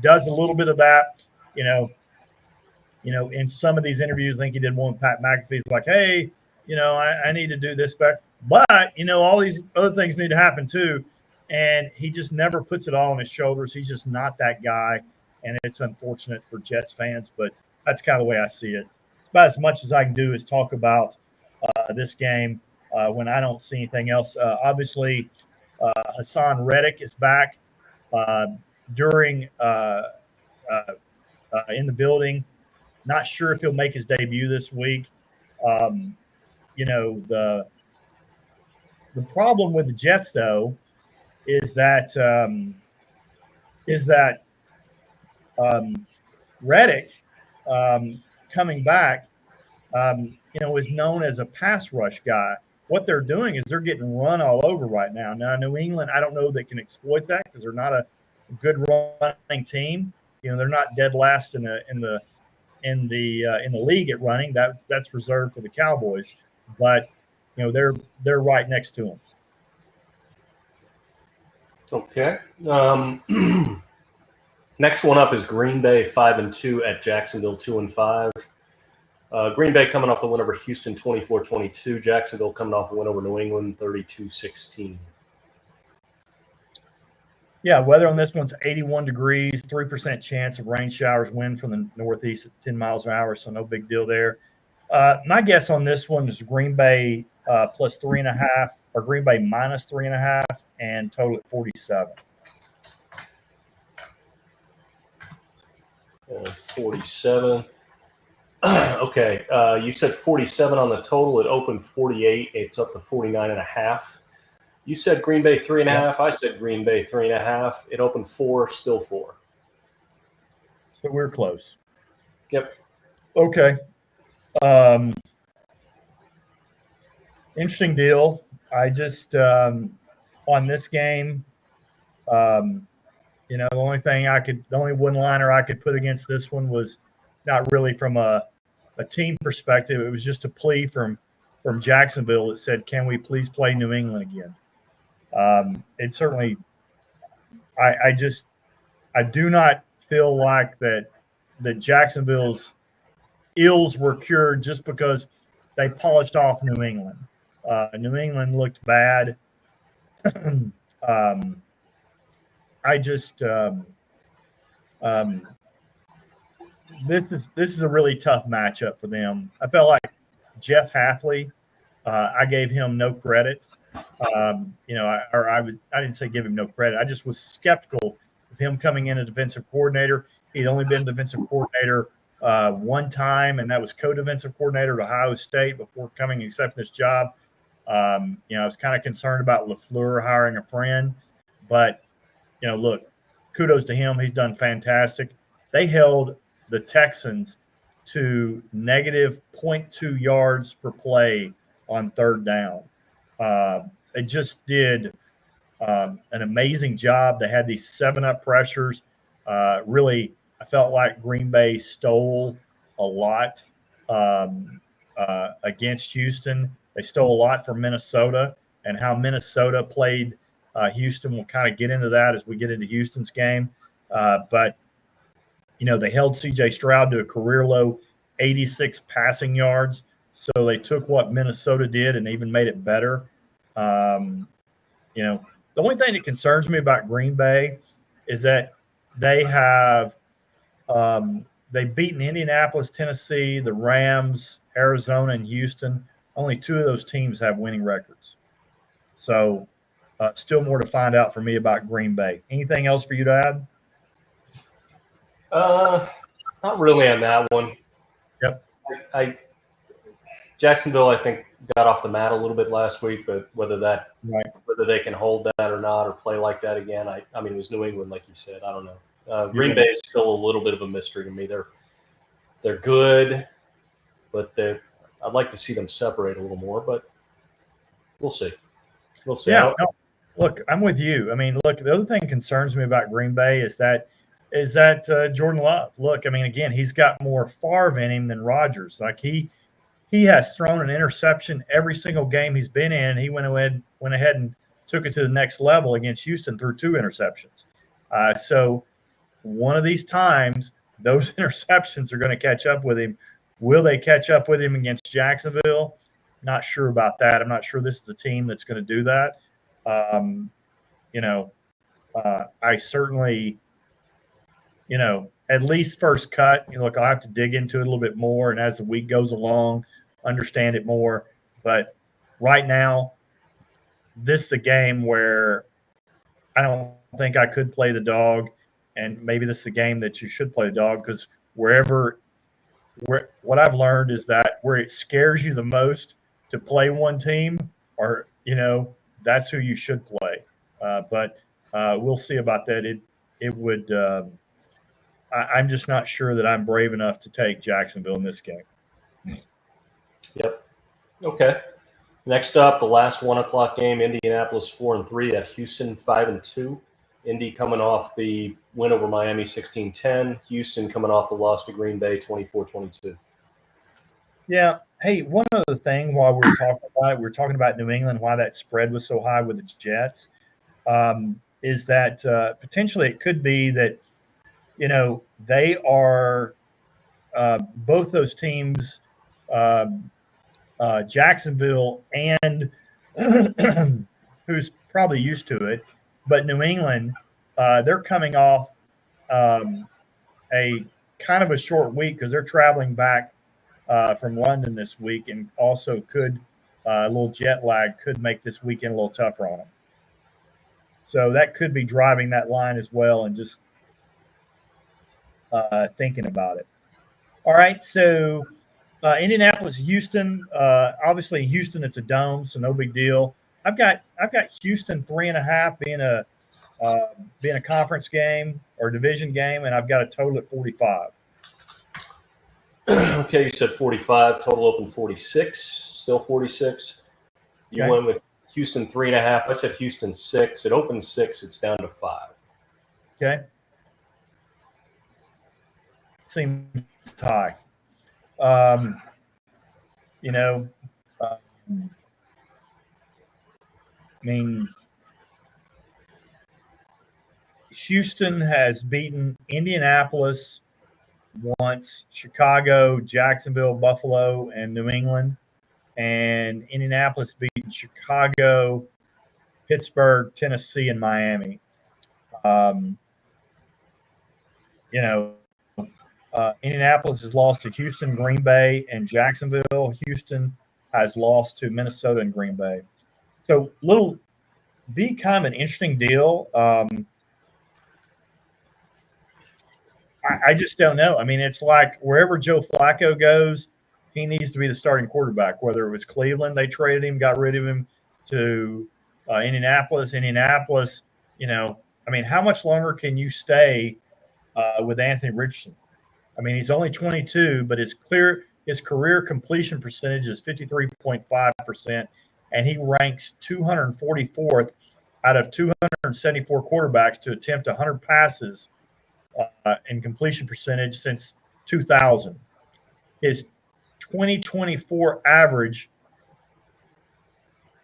S3: Does a little bit of that, in some of these interviews. I think he did one with Pat McAfee. It's like, hey, I need to do this better. But, all these other things need to happen too. And he just never puts it all on his shoulders. He's just not that guy. And it's unfortunate for Jets fans, but that's kind of the way I see it. It's about as much as I can do is talk about this game when I don't see anything else. Obviously, Hassan Reddick is back during in the building. Not sure if he'll make his debut this week. The problem with the Jets, though, is that Reddick coming back, is known as a pass rush guy. What they're doing is they're getting run all over right now. Now, New England, I don't know they can exploit that because they're not a good running team. They're not dead last in the league at running. That's reserved for the Cowboys, but they're right next to them.
S4: Okay. Next one up is Green Bay 5-2 at Jacksonville 2-5. Green Bay coming off the win over Houston 24-22. Jacksonville coming off a win over New England 32-16.
S3: Yeah, weather on this one's 81 degrees, 3% chance of rain showers, wind from the northeast at 10 miles an hour, so no big deal there. My guess on this one is Green Bay plus 3.5 or Green Bay minus 3.5 and total at 47.
S4: 47. Okay. You said 47 on the total. It opened 48. It's up to 49.5. You said Green Bay 3.5. I said Green Bay 3.5. It opened 4, still 4.
S3: So we're close.
S4: Yep.
S3: Okay. Interesting deal. I just on this game, the only one-liner I could put against this one was not really from a team perspective. It was just a plea from Jacksonville that said, "Can we please play New England again?" It certainly, I do not feel like that Jacksonville's ills were cured just because they polished off New England. New England looked bad. This is a really tough matchup for them. I felt like Jeff Hafley, I gave him no credit. I didn't say give him no credit. I just was skeptical of him coming in as defensive coordinator. He'd only been defensive coordinator one time, and that was co-defensive coordinator at Ohio State before coming and accepting this job. I was kind of concerned about LaFleur hiring a friend, but look, kudos to him. He's done fantastic. They held the Texans to negative 0.2 yards per play on third down. They just did an amazing job. They had these 7-up pressures. Really, I felt like Green Bay stole a lot against Houston. They stole a lot from Minnesota, and how Minnesota played Houston. We'll kind of get into that as we get into Houston's game. But they held C.J. Stroud to a career low 86 passing yards. So they took what Minnesota did and even made it better. The only thing that concerns me about Green Bay is that they have they've beaten Indianapolis, Tennessee, the Rams, Arizona, and Houston. Only 2 of those teams have winning records. So still more to find out for me about Green Bay. Anything else for you to
S4: add? Not really on that one.
S3: Yep.
S4: Jacksonville, I think, got off the mat a little bit last week, but whether they can hold that or not or play like that again, I mean, it was New England, like you said. I don't know. Green Bay is still a little bit of a mystery to me. They're good, but I'd like to see them separate a little more, but we'll see. We'll see.
S3: Yeah. No, look, I'm with you. I mean, look, the other thing that concerns me about Green Bay is that Jordan Love. Look, I mean, again, he's got more Favre in him than Rodgers. Like he has thrown an interception every single game he's been in, and he went ahead and took it to the next level against Houston through 2 interceptions. So one of these times, those interceptions are going to catch up with him. Will they catch up with him against Jacksonville? Not sure about that. I'm not sure this is the team that's going to do that. I certainly, at least first cut, look, I'll have to dig into it a little bit more. And as the week goes along, understand it more. But right now, this is a game where I don't think I could play the dog. And maybe this is a game that you should play the dog because what I've learned is that where it scares you the most to play one team, or that's who you should play. But we'll see about that. It would. I'm just not sure that I'm brave enough to take Jacksonville in this game.
S4: Yep. Okay. Next up, the last 1:00 game: Indianapolis 4-3 at Houston 5-2. Indy coming off the win over Miami 16-10. Houston coming off the loss to Green Bay 24-22.
S3: Yeah. Hey, one other thing while we were talking about New England, why that spread was so high with the Jets, is that potentially it could be that, they are both those teams, Jacksonville and who's probably used to it, but New England, they're coming off a kind of a short week because they're traveling back from London this week, and also could a little jet lag could make this weekend a little tougher on them. So that could be driving that line as well. And just thinking about it. All right, so Indianapolis, Houston. Obviously, Houston, it's a dome, so no big deal. I've got Houston 3.5 being a conference game or division game, and I've got a total at 45.
S4: Okay, you said 45. Total open 46. Still 46. You went with Houston 3.5. I said Houston 6. It opened 6. It's down to 5.
S3: Okay. Seems high. You know, I mean, Houston has beaten Indianapolis once, Chicago, Jacksonville, Buffalo, and New England. And Indianapolis beat Chicago, Pittsburgh, Tennessee, and Miami. Indianapolis has lost to Houston, Green Bay, and Jacksonville. Houston has lost to Minnesota and Green Bay. So, be kind of an interesting deal. I just don't know. I mean, it's like wherever Joe Flacco goes, he needs to be the starting quarterback. Whether it was Cleveland, they traded him, got rid of him, to Indianapolis. Indianapolis, I mean, how much longer can you stay with Anthony Richardson? I mean, he's only 22, but his career completion percentage is 53.5%, and he ranks 244th out of 274 quarterbacks to attempt 100 passes in completion percentage since 2000. His 2024 average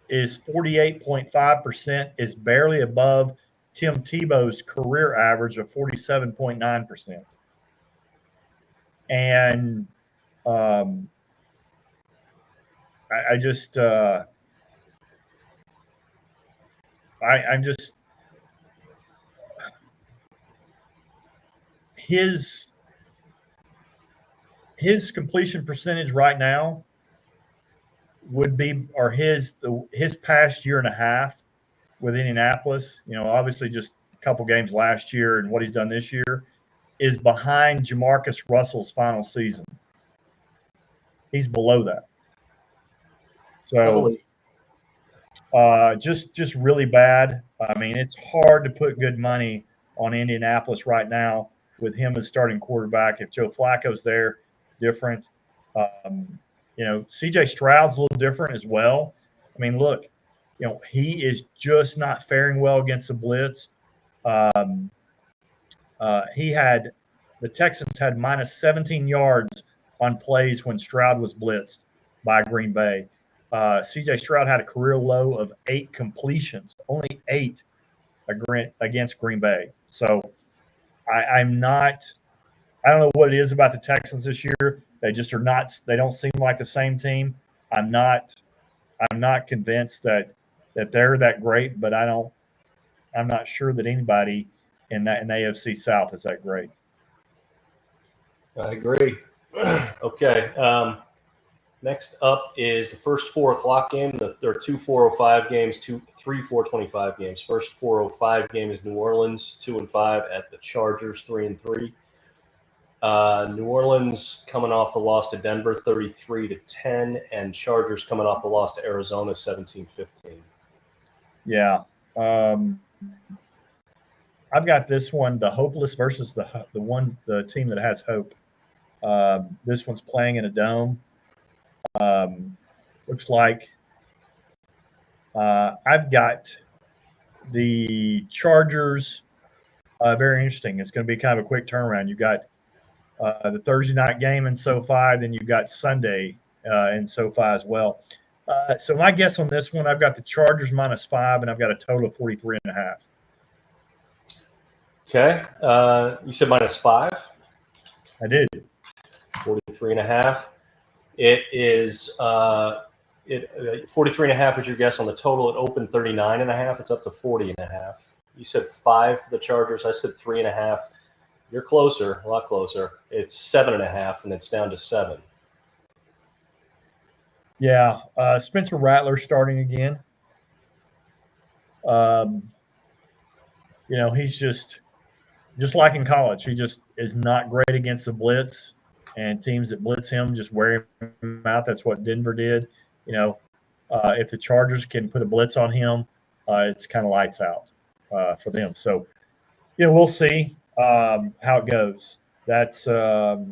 S3: is 48.5%, is barely above Tim Tebow's career average of 47.9%. And I'm just his completion percentage right now would be, or his past year and a half with Indianapolis, obviously just a couple games last year and what he's done this year, is behind Jamarcus Russell's final season. He's below that. So just really bad. I mean, it's hard to put good money on Indianapolis right now with him as starting quarterback. If Joe Flacco's there, different. CJ Stroud's a little different as well. I mean, look, he is just not faring well against the blitz. The Texans had minus 17 yards on plays when Stroud was blitzed by Green Bay. CJ Stroud had a career low of 8 completions, only 8 against Green Bay. So I don't know what it is about the Texans this year. They just are not. They don't seem like the same team. I'm not convinced that they're that great, but I'm not sure that anybody in the AFC South is that great.
S4: I agree. Okay. Next up is the first 4:00 game. There are 2 4:05 games, 3 4:25 games. First 4:05 game is New Orleans 2-5 at the Chargers 3-3. New Orleans coming off the loss to Denver 33-10, and Chargers coming off the loss to Arizona 17-15.
S3: Yeah. I've got this one, the hopeless versus the team that has hope. This one's playing in a dome. Looks like I've got the Chargers. Very interesting. It's going to be kind of a quick turnaround. You got the Thursday night game in SoFi, then you've got Sunday in SoFi as well. So my guess on this one, I've got the Chargers -5, and I've got a total of 43.5.
S4: Okay. You said -5?
S3: I did.
S4: 43.5. It is 43.5 is your guess on the total. It opened 39.5. It's up to 40.5. You said 5 for the Chargers. I said 3.5. You're closer, a lot closer. It's 7.5, and it's down to 7.
S3: Yeah, Spencer Rattler starting again. He's just just like in college, he just is not great against the blitz, and teams that blitz him just wear him out. That's what Denver did. If the Chargers can put a blitz on him, it's kind of lights out for them. So, we'll see how it goes. That's Chargers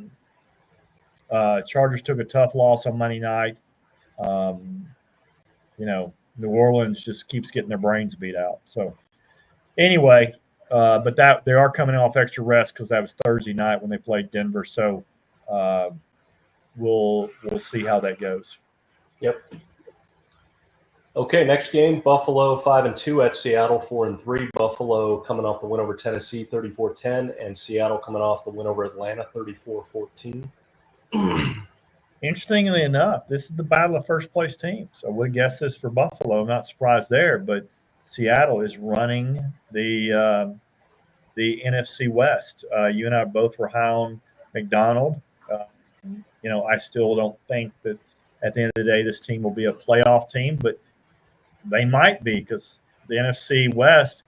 S3: took a tough loss on Monday night. New Orleans just keeps getting their brains beat out. So, anyway, but that they are coming off extra rest because that was Thursday night when they played Denver. So, we'll see how that goes.
S4: Yep. Okay, next game, Buffalo 5-2 at Seattle 4-3. Buffalo coming off the win over Tennessee 34-10, and Seattle coming off the win over Atlanta 34-14.
S3: Interestingly enough, this is the battle of first place teams. So we'll guess this for Buffalo. I'm not surprised there, but Seattle is running the NFC West. You and I both were high on McDonald. I still don't think that at the end of the day this team will be a playoff team, but they might be because the NFC West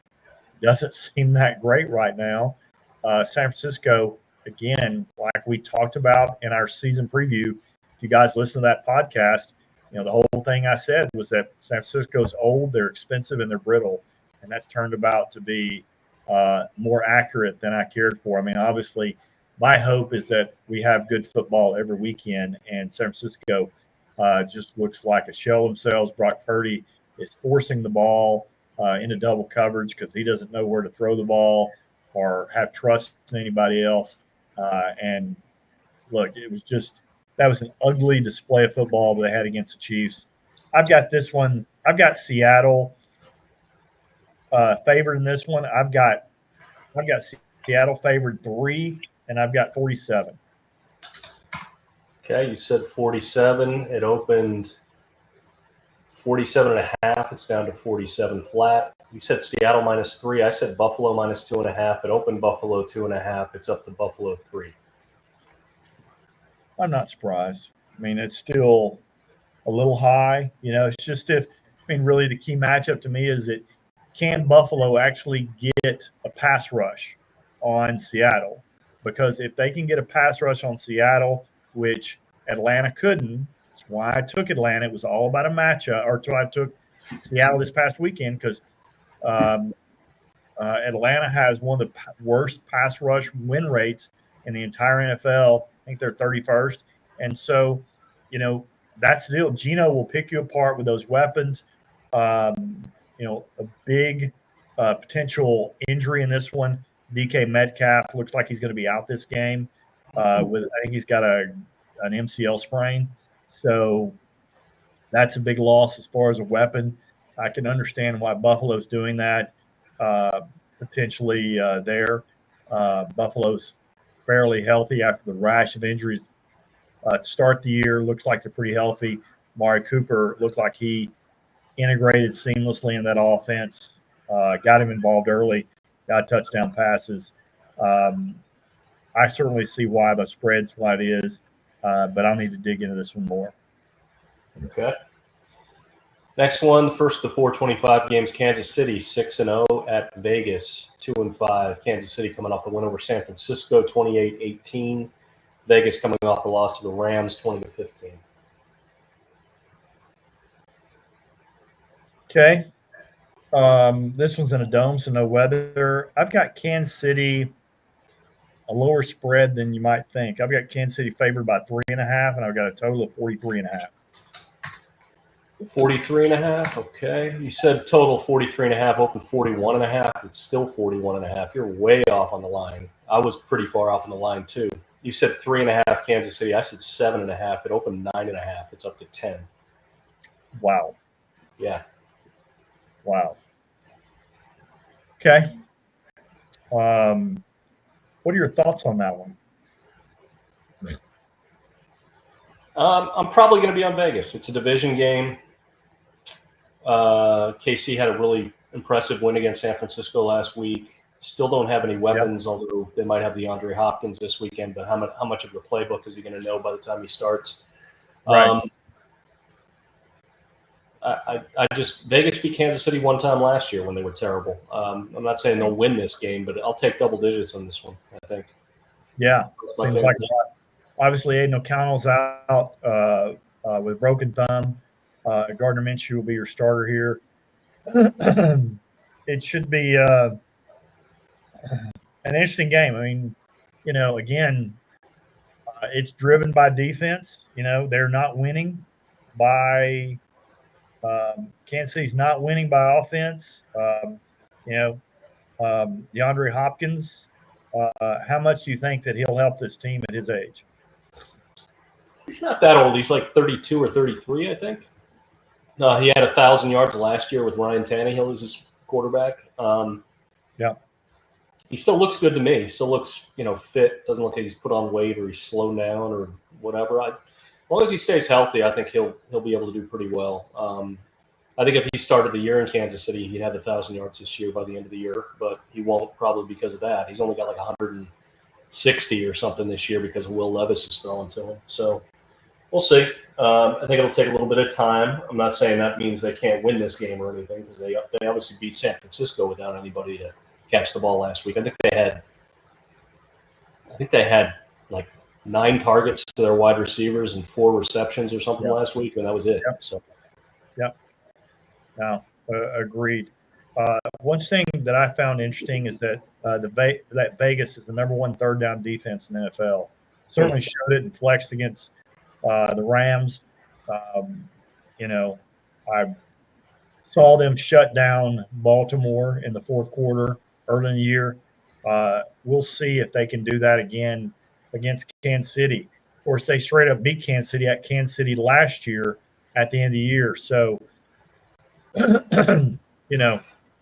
S3: doesn't seem that great right now. San Francisco, again, like we talked about in our season preview, if you guys listen to that podcast, the whole thing I said was that San Francisco's old, they're expensive, and they're brittle. And that's turned about to be more accurate than I cared for. I mean, obviously, my hope is that we have good football every weekend, and San Francisco just looks like a shell of themselves. Brock Purdy is forcing the ball into double coverage because he doesn't know where to throw the ball or have trust in anybody else. And look, that was an ugly display of football they had against the Chiefs. I've got this one. I've got Seattle favored in this one. I've got Seattle favored 3, and I've got 47.
S4: Okay, you said 47. It opened 47.5. It's down to 47 flat. You said Seattle -3. I said Buffalo -2.5. It opened Buffalo 2.5. It's up to Buffalo 3.
S3: I'm not surprised. I mean, it's still a little high. It's just really the key matchup to me is that can Buffalo actually get a pass rush on Seattle? Because if they can get a pass rush on Seattle, which Atlanta couldn't, that's why I took Atlanta. It was all about a matchup, or so I took Seattle this past weekend because Atlanta has one of the worst pass rush win rates in the entire NFL. I think they're 31st. And so, that's the deal. Geno will pick you apart with those weapons. A big potential injury in this one. DK Metcalf looks like he's going to be out this game. I think he's got an MCL sprain. So that's a big loss as far as a weapon. I can understand why Buffalo's doing that potentially there. Buffalo's fairly healthy after the rash of injuries to start the year. Looks like they're pretty healthy. Amari Cooper looked like he integrated seamlessly in that offense, got him involved early, got touchdown passes. I certainly see why the spread's what it is, but I'll need to dig into this one more.
S4: Okay. Next one, first the 425 games, Kansas City 6-0 at Vegas 2-5. Kansas City coming off the win over San Francisco 28-18. Vegas coming off the loss to the Rams 20-15.
S3: Okay. This one's in a dome, so no weather. I've got Kansas City a lower spread than you might think. I've got Kansas City favored by 3.5, and I've got a total of 43.5.
S4: 43.5. Okay. You said total 43.5, open 41.5. It's still 41.5. You're way off on the line. I was pretty far off on the line too. You said 3.5 Kansas City. I said 7.5. It opened 9.5. It's up to 10.
S3: Wow.
S4: Yeah.
S3: Wow. Okay. What are your thoughts on that one?
S4: I'm probably going to be on Vegas. It's a division game. KC had a really impressive win against San Francisco last week. Still don't have any weapons, although they might have DeAndre Hopkins this weekend. But how much of the playbook is he going to know by the time he starts?
S3: Right.
S4: I just Vegas beat Kansas City one time last year when they were terrible. I'm not saying they'll win this game, but I'll take double digits on this one. I think.
S3: Yeah,
S4: My
S3: seems
S4: favorite.
S3: like a lot. Obviously, Aiden O'Connell's out with broken thumb. Gardner Minshew will be your starter here. It should be an interesting game. I mean, again, it's driven by defense. They're not winning by Kansas City's not winning by offense. DeAndre Hopkins. How much do you think that he'll help this team at his age?
S4: He's not that old. He's like 32 or 33, I think. No, he had 1,000 yards last year with Ryan Tannehill as his quarterback.
S3: Yeah.
S4: He still looks good to me. He still looks, fit. Doesn't look like he's put on weight or he's slowed down or whatever. As long as he stays healthy, I think he'll be able to do pretty well. I think if he started the year in Kansas City, he'd have 1,000 yards this year by the end of the year, but he won't probably because of that. He's only got like 160 or something this year because Will Levis is throwing to him. So we'll see. I think it'll take a little bit of time. I'm not saying that means they can't win this game or anything because they obviously beat San Francisco without anybody to catch the ball last week. I think they had like 9 targets to their wide receivers and 4 receptions or something last week, and that was it.
S3: Yep.
S4: So.
S3: Yep. No, agreed. One thing that I found interesting is that that Vegas is the number 1 third down defense in the NFL. Certainly showed it and flexed against the Rams. I saw them shut down Baltimore in the fourth quarter early in the year. We'll see if they can do that again against Kansas City. Of course, they straight up beat Kansas City at Kansas City last year at the end of the year. So,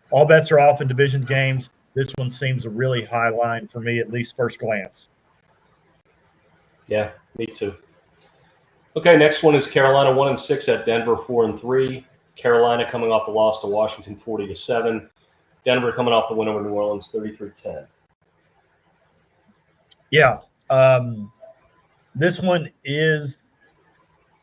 S3: all bets are off in division games. This one seems a really high line for me, at least first glance.
S4: Yeah, me too. Okay, next one is Carolina 1-6 at Denver 4-3. Carolina coming off the loss to Washington 40-7. Denver coming off the win over New Orleans 33-10.
S3: Yeah, this one is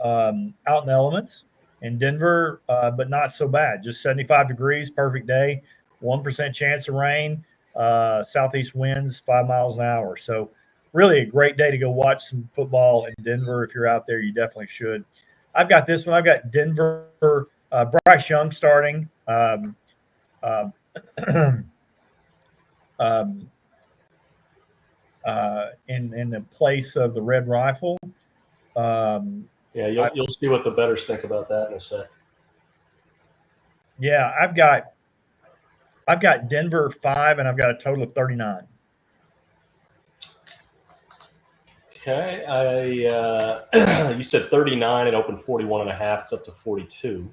S3: out in the elements in Denver, but not so bad. Just 75 degrees, perfect day, 1% chance of rain, southeast winds 5 miles an hour. So really a great day to go watch some football in Denver. If you're out there, you definitely should. I've got this one. I've got Denver, Bryce Young starting. In the place of the Red Rifle.
S4: Yeah, you'll see what the bettors think about that in a sec.
S3: Yeah, I've got Denver 5, and I've got a total of 39.
S4: Okay, you said 39 and opened 41.5. It's up to 42.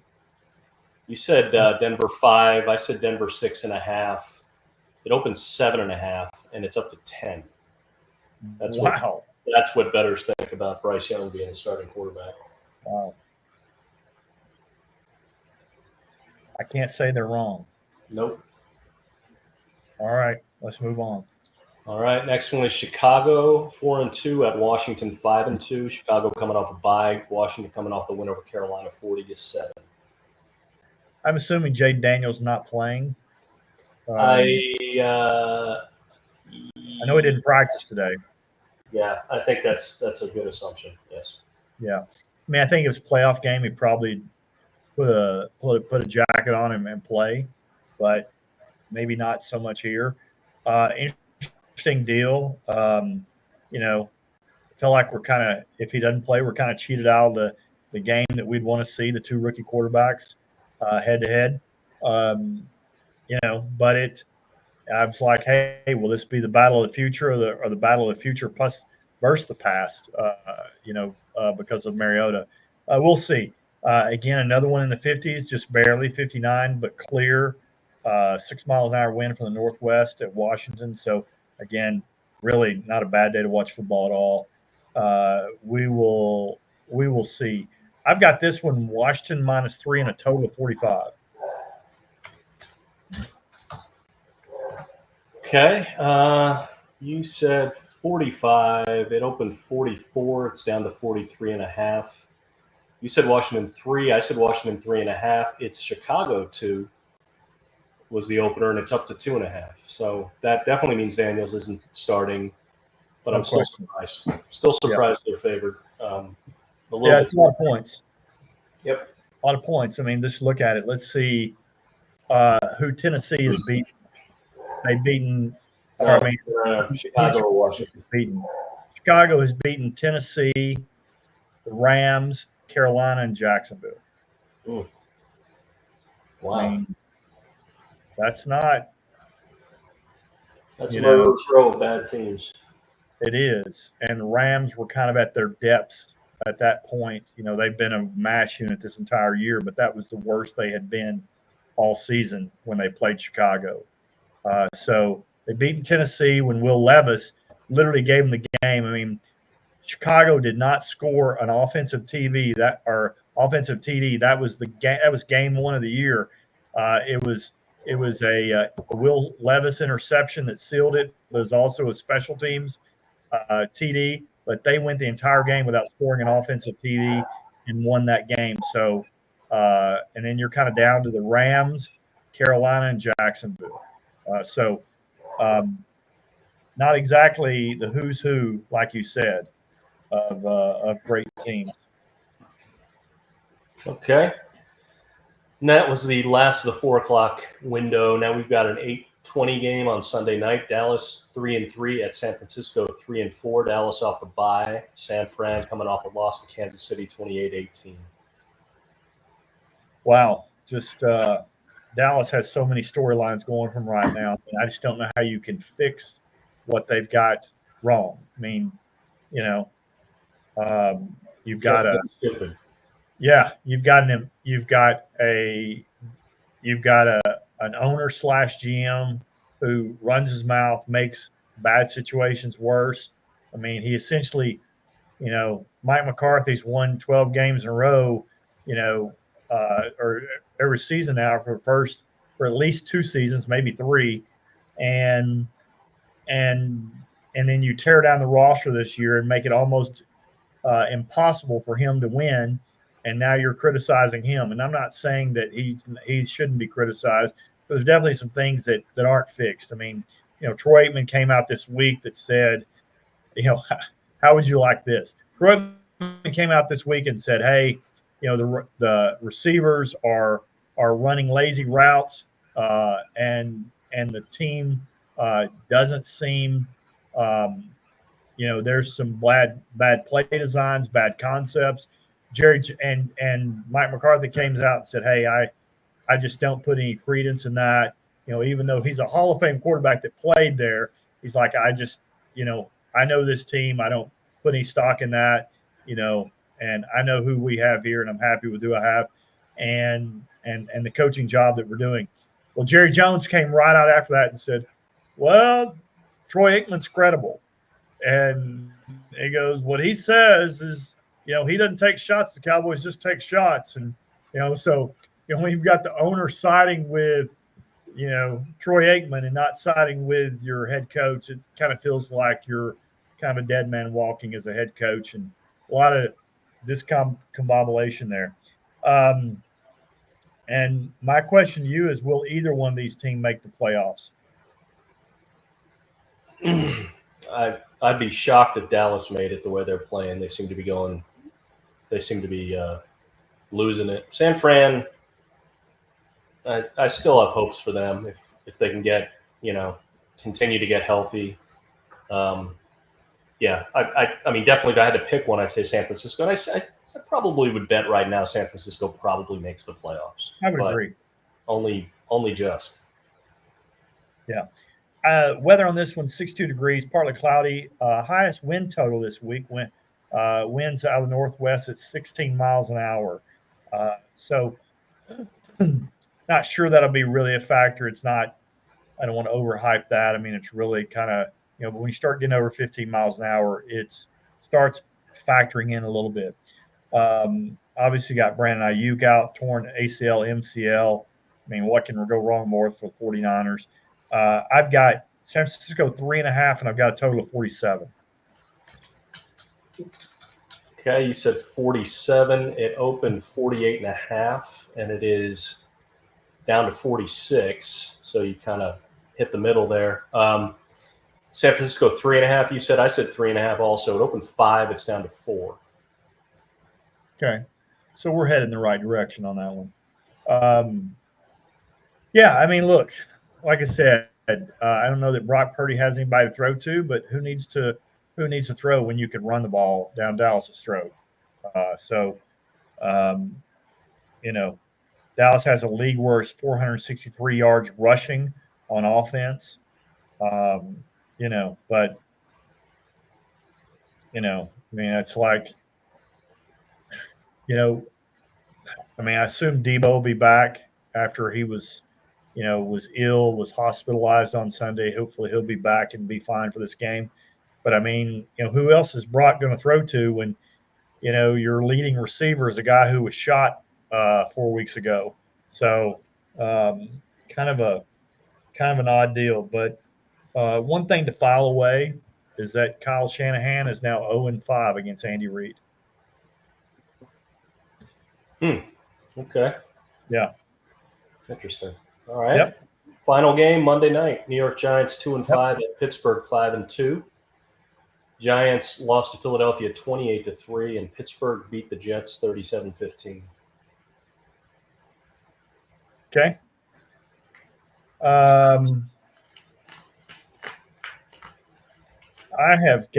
S4: You said Denver 5. I said Denver 6.5. It opens 7.5, and it's up to 10.
S3: Wow.
S4: That's what bettors think about Bryce Young being a starting quarterback.
S3: Wow. I can't say they're wrong.
S4: Nope.
S3: All right, let's move on.
S4: All right, next one is Chicago 4-2 at Washington 5-2. Chicago coming off a bye. Washington coming off the win over Carolina 40-7.
S3: I'm assuming Jayden Daniels not playing.
S4: I
S3: know he didn't practice today.
S4: Yeah, I think that's a good assumption. Yes.
S3: Yeah, I mean, I think if it's a playoff game, he probably put a jacket on him and play, but maybe not so much here. Interesting deal. Feel like we're kind of, if he doesn't play, we're kind of cheated out of the game that we'd want to see, the 2 rookie quarterbacks head to head. But I was like, hey, will this be the battle of the future or the battle of the future plus versus the past? Because of Mariota, we'll see. Again, another one in the 50s, just barely 59, but clear. 6 miles an hour wind from the northwest at Washington. So again, really not a bad day to watch football at all. We will see. I've got this one, Washington -3 and a total of 45.
S4: Okay. You said 45. It opened 44. It's down to 43.5. You said Washington 3. I said Washington 3.5. It's Chicago 2 was the opener, and it's up to 2.5. So that definitely means Daniels isn't starting. But I'm still surprised. Still surprised they're favored.
S3: It's a lot of points.
S4: Yep.
S3: A lot of points. I mean, just look at it. Let's see who Tennessee has beaten. They've beaten.
S4: Chicago or Washington.
S3: Chicago has beaten Tennessee, the Rams, Carolina, and Jacksonville.
S4: Wow.
S3: I mean, that's not.
S4: That's a murderous row of bad teams.
S3: It is. And the Rams were kind of at their depths at that point. They've been a mash unit this entire year, but that was the worst they had been all season when they played Chicago. So they beat Tennessee when Will Levis literally gave them the game. I mean, Chicago did not score an offensive TD. That was the game. That was game one of the year. It was a Will Levis interception that sealed it. It was also a special teams TD, but they went the entire game without scoring an offensive TD and won that game. So, and then you're kind of down to the Rams, Carolina, and Jacksonville. Not exactly the who's who, like you said, of great teams.
S4: Okay. And that was the last of the 4:00 window. Now we've got an 8:20 game on Sunday night. Dallas 3-3 at San Francisco 3-4. Dallas off the bye. San Fran coming off a loss to Kansas City 28-18.
S3: Wow. Just Dallas has so many storylines going from right now. I just don't know how you can fix what they've got wrong. I mean, you've got
S4: stupid.
S3: Yeah, you've got an owner / GM who runs his mouth, makes bad situations worse. I mean, he essentially, Mike McCarthy's won 12 games in a row, or every season now for at least 2 seasons, maybe 3, and then you tear down the roster this year and make it almost impossible for him to win. And now you're criticizing him. And I'm not saying that he shouldn't be criticized. But there's definitely some things that aren't fixed. I mean, Troy Aikman came out this week that said, how would you like this? Troy Aikman came out this week and said, hey, the receivers are running lazy routes, and the team doesn't seem, there's some bad play designs, bad concepts. Jerry and Mike McCarthy came out and said, hey, I just don't put any credence in that. Even though he's a Hall of Fame quarterback that played there, he's like, I just, I know this team. I don't put any stock in that, and I know who we have here, and I'm happy with who I have and the coaching job that we're doing. Well, Jerry Jones came right out after that and said, well, Troy Aikman's credible. And he goes, what he says is, he doesn't take shots. The Cowboys just take shots. And, so, when you've got the owner siding with, Troy Aikman and not siding with your head coach, it kind of feels like you're kind of a dead man walking as a head coach, and a lot of discombobulation there. And my question to you is, will either one of these teams make the playoffs?
S4: I'd be shocked if Dallas made it the way they're playing. They seem to be losing it. San Fran, I still have hopes for them if they can get, continue to get healthy. I mean, definitely if I had to pick one, I'd say San Francisco. And I probably would bet right now San Francisco probably makes the playoffs.
S3: I would agree.
S4: Only just.
S3: Yeah. Weather on this one, 62 degrees, partly cloudy. Highest wind total this week. Winds out of the northwest at 16 miles an hour. So not sure that'll be really a factor. It's not, I don't want to overhype that. I mean, it's really kind of, but when you start getting over 15 miles an hour, it starts factoring in a little bit. Obviously got Brandon Ayuk out, torn ACL, MCL. I mean, what can go wrong more for the 49ers? I've got San Francisco 3.5, and I've got a total of 47.
S4: Okay, you said 47. It opened 48.5, and it is down to 46. So you kind of hit the middle there. San Francisco 3.5. You said. I said 3.5 also. It opened 5. It's down to 4.
S3: Okay, so we're heading the right direction on that one. Yeah, I mean, look, like I said, I don't know that Brock Purdy has anybody to throw to, but who needs to throw when you can run the ball down Dallas's throat? You know, Dallas has a league worst 463 yards rushing on offense. You know, but I mean, it's like, I mean, I assume Debo will be back after he was ill, was hospitalized on Sunday. Hopefully he'll be back and be fine for this game. But I mean, who else is Brock going to throw to when, your leading receiver is a guy who was shot 4 weeks ago? So kind of an odd deal. But one thing to file away is that Kyle Shanahan is now 0-5 against Andy Reid. Okay. Yeah.
S4: Interesting. All right.
S3: Yep.
S4: Final game Monday night. New York Giants 2-5 at Pittsburgh 5-2. Giants lost to Philadelphia 28-3, and Pittsburgh beat the Jets 37-15.
S3: Okay. I've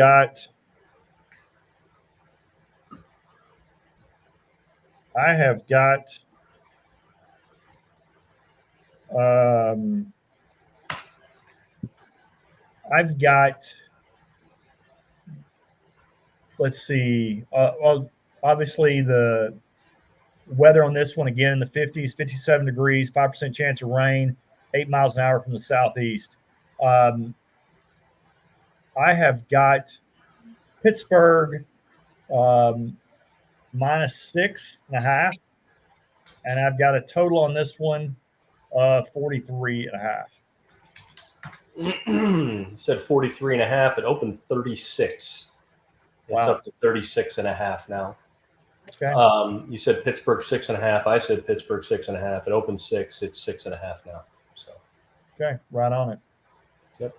S3: got let's see. Well, obviously the weather on this one again in the 50s, 57 degrees, 5% chance of rain, 8 miles an hour from the southeast. I have got Pittsburgh -6.5, and I've got a total on this one of 43.5.
S4: You said 43.5. It opened 36. It's up to 36.5 now.
S3: Okay.
S4: You said Pittsburgh 6.5. I said Pittsburgh 6.5. It opened 6. It's 6.5 now. So.
S3: Okay, right on it.
S4: Yep.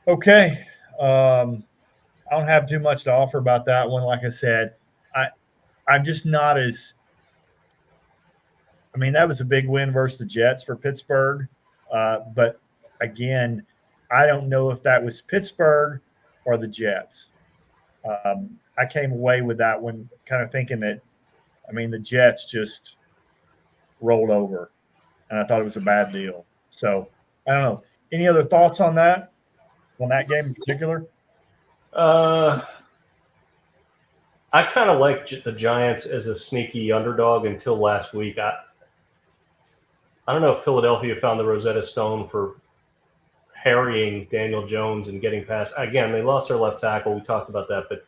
S3: Okay. I don't have too much to offer about that one. Like I said, I'm just not as. I mean, that was a big win versus the Jets for Pittsburgh, but again, I don't know if that was Pittsburgh or the Jets. I came away with that one kind of thinking that, I mean, the Jets just rolled over, and I thought it was a bad deal. So I don't know. Any other thoughts on that game in particular?
S4: I kind of like the Giants as a sneaky underdog until last week. I don't know if Philadelphia found the Rosetta Stone for harrying Daniel Jones and getting past. Again, they lost their left tackle. We talked about that, but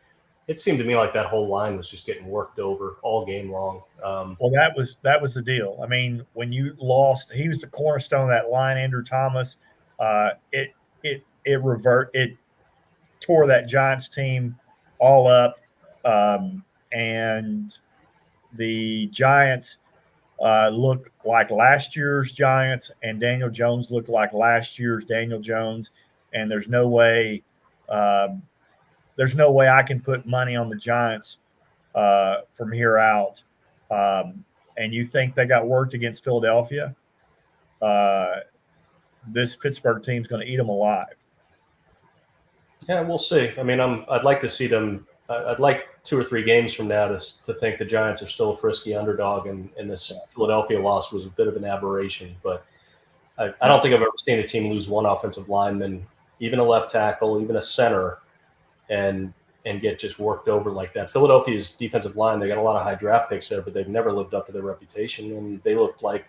S4: it seemed to me like that whole line was just getting worked over all game long.
S3: Well, that was the deal. I mean, when you lost, he was the cornerstone of that line, Andrew Thomas. It tore that Giants team all up, and the Giants looked like last year's Giants, and Daniel Jones looked like last year's Daniel Jones. And there's no way I can put money on the Giants from here out. And you think they got worked against Philadelphia? This Pittsburgh team's going to eat them alive.
S4: Yeah, we'll see. I mean, I'd like to see them. I'd like 2 or 3 games from now to think the Giants are still a frisky underdog, and this Philadelphia loss was a bit of an aberration. But I don't think I've ever seen a team lose one offensive lineman, even a left tackle, even a center, and get just worked over like that. Philadelphia's defensive line, they got a lot of high draft picks there, but they've never lived up to their reputation, and they looked like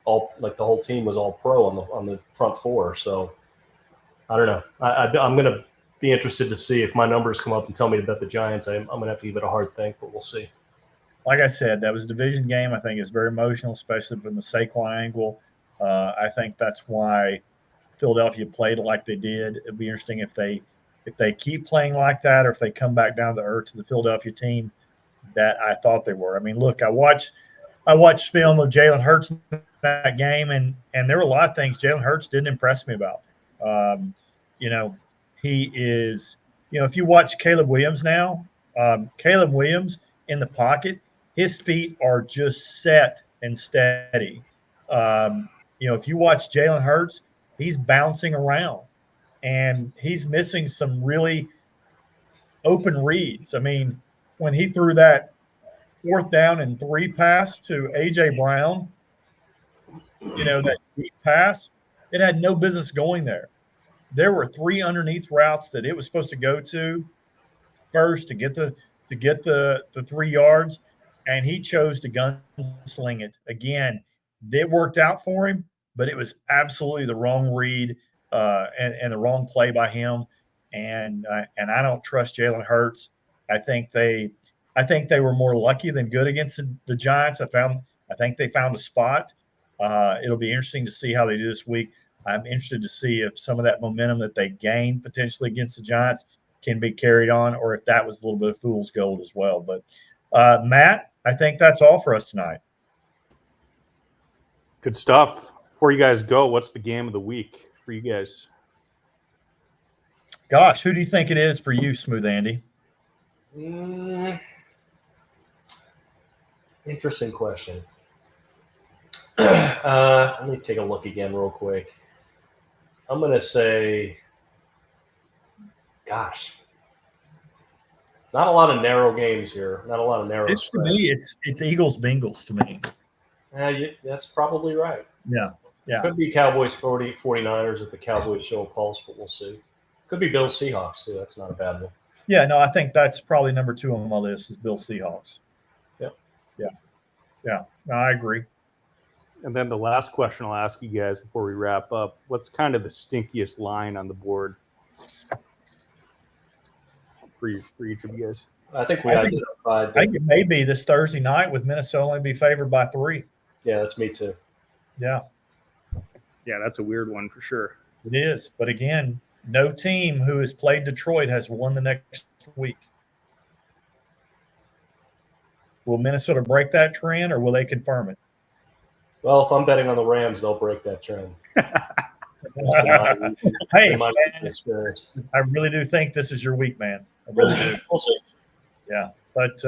S4: the whole team was all pro on the front four. So I don't know. I'm going to be interested to see if my numbers come up and tell me to bet the Giants. I'm going to have to give it a hard think, but we'll see.
S3: Like I said, that was a division game. I think it's very emotional, especially from the Saquon angle. I think that's why Philadelphia played like they did. It'd be interesting if they keep playing like that, or if they come back down to earth to the Philadelphia team that I thought they were. I mean, look, I watched film of Jalen Hurts in that game, and there were a lot of things Jalen Hurts didn't impress me about. He is, if you watch Caleb Williams now, Caleb Williams in the pocket, his feet are just set and steady. If you watch Jalen Hurts, he's bouncing around, and he's missing some really open reads. I mean, when he threw that 4th down and 3 pass to A.J. Brown, that deep pass, it had no business going there. There were 3 underneath routes that it was supposed to go to first to get the 3 yards, and he chose to gunsling it. Again, it worked out for him, but it was absolutely the wrong read and the wrong play by him. And I don't trust Jalen Hurts. I think they were more lucky than good against the Giants. I think they found a spot. It'll be interesting to see how they do this week. I'm interested to see if some of that momentum that they gained potentially against the Giants can be carried on, or if that was a little bit of fool's gold as well. But Matt, I think that's all for us tonight.
S2: Good stuff. Before you guys go, what's the game of the week for you guys?
S3: Gosh, who do you think it is for you, Smooth Andy?
S4: Interesting question. Let me take a look again real quick. I'm going to say, gosh, not a lot of narrow games here. Not a lot of narrow.
S3: To me, it's Eagles Bengals to me.
S4: That's probably right.
S3: Yeah.
S4: Could be Cowboys 49ers if the Cowboys show a pulse, but we'll see. Could be Bills Seahawks too. That's not a bad one.
S3: Yeah, no, I think that's probably number 2 on my list is Bills Seahawks. Yeah. No, I agree.
S2: And then the last question I'll ask you guys before we wrap up, what's kind of the stinkiest line on the board for each of you guys?
S4: I think identified.
S3: I think it may be this Thursday night with Minnesota only be favored by 3.
S4: Yeah, that's me too.
S3: Yeah,
S2: that's a weird one for sure.
S3: it is. But again, no team who has played Detroit has won the next week. Will Minnesota break that trend, or will they confirm it?
S4: Well, if I'm betting on the Rams, they'll break that trend.
S3: Hey,
S4: my
S3: man,
S4: experience.
S3: I really do think this is your week, man. I really do.
S4: We'll see.
S3: Yeah, but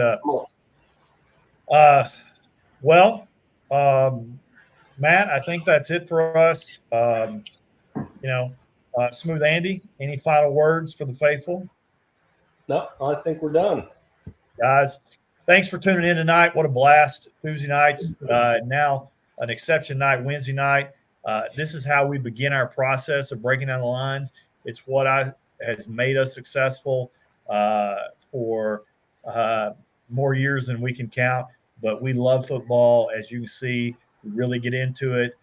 S3: Matt, I think that's it for us. Smooth Andy, any final words for the faithful?
S4: No, I think we're done.
S3: Guys, thanks for tuning in tonight. What a blast. Tuesday nights, now an exception night, Wednesday night. This is how we begin our process of breaking down the lines. It's what has made us successful for more years than we can count. But we love football. As you can see, we really get into it.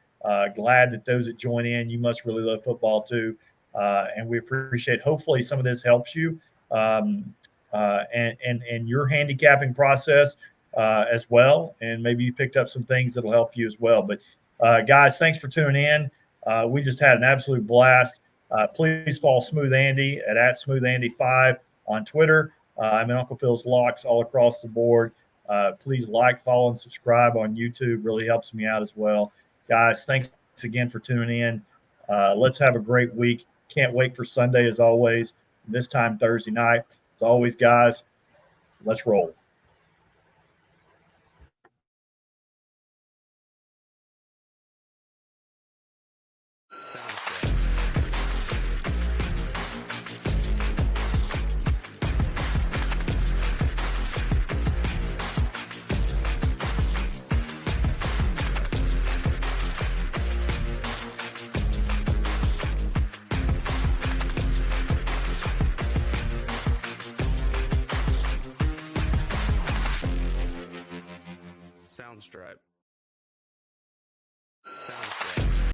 S3: Glad that those that join in, you must really love football too. And we appreciate, hopefully some of this helps you and your handicapping process as well. And maybe you picked up some things that'll help you as well. But guys, thanks for tuning in. We just had an absolute blast. Please follow Smooth Andy at SmoothAndy5 on Twitter. I'm in Uncle Phil's Locks all across the board. Please like, follow, and subscribe on YouTube. Really helps me out as well. Guys, thanks again for tuning in. Let's have a great week. Can't wait for Sunday as always. This time Thursday night. As always, guys, let's roll.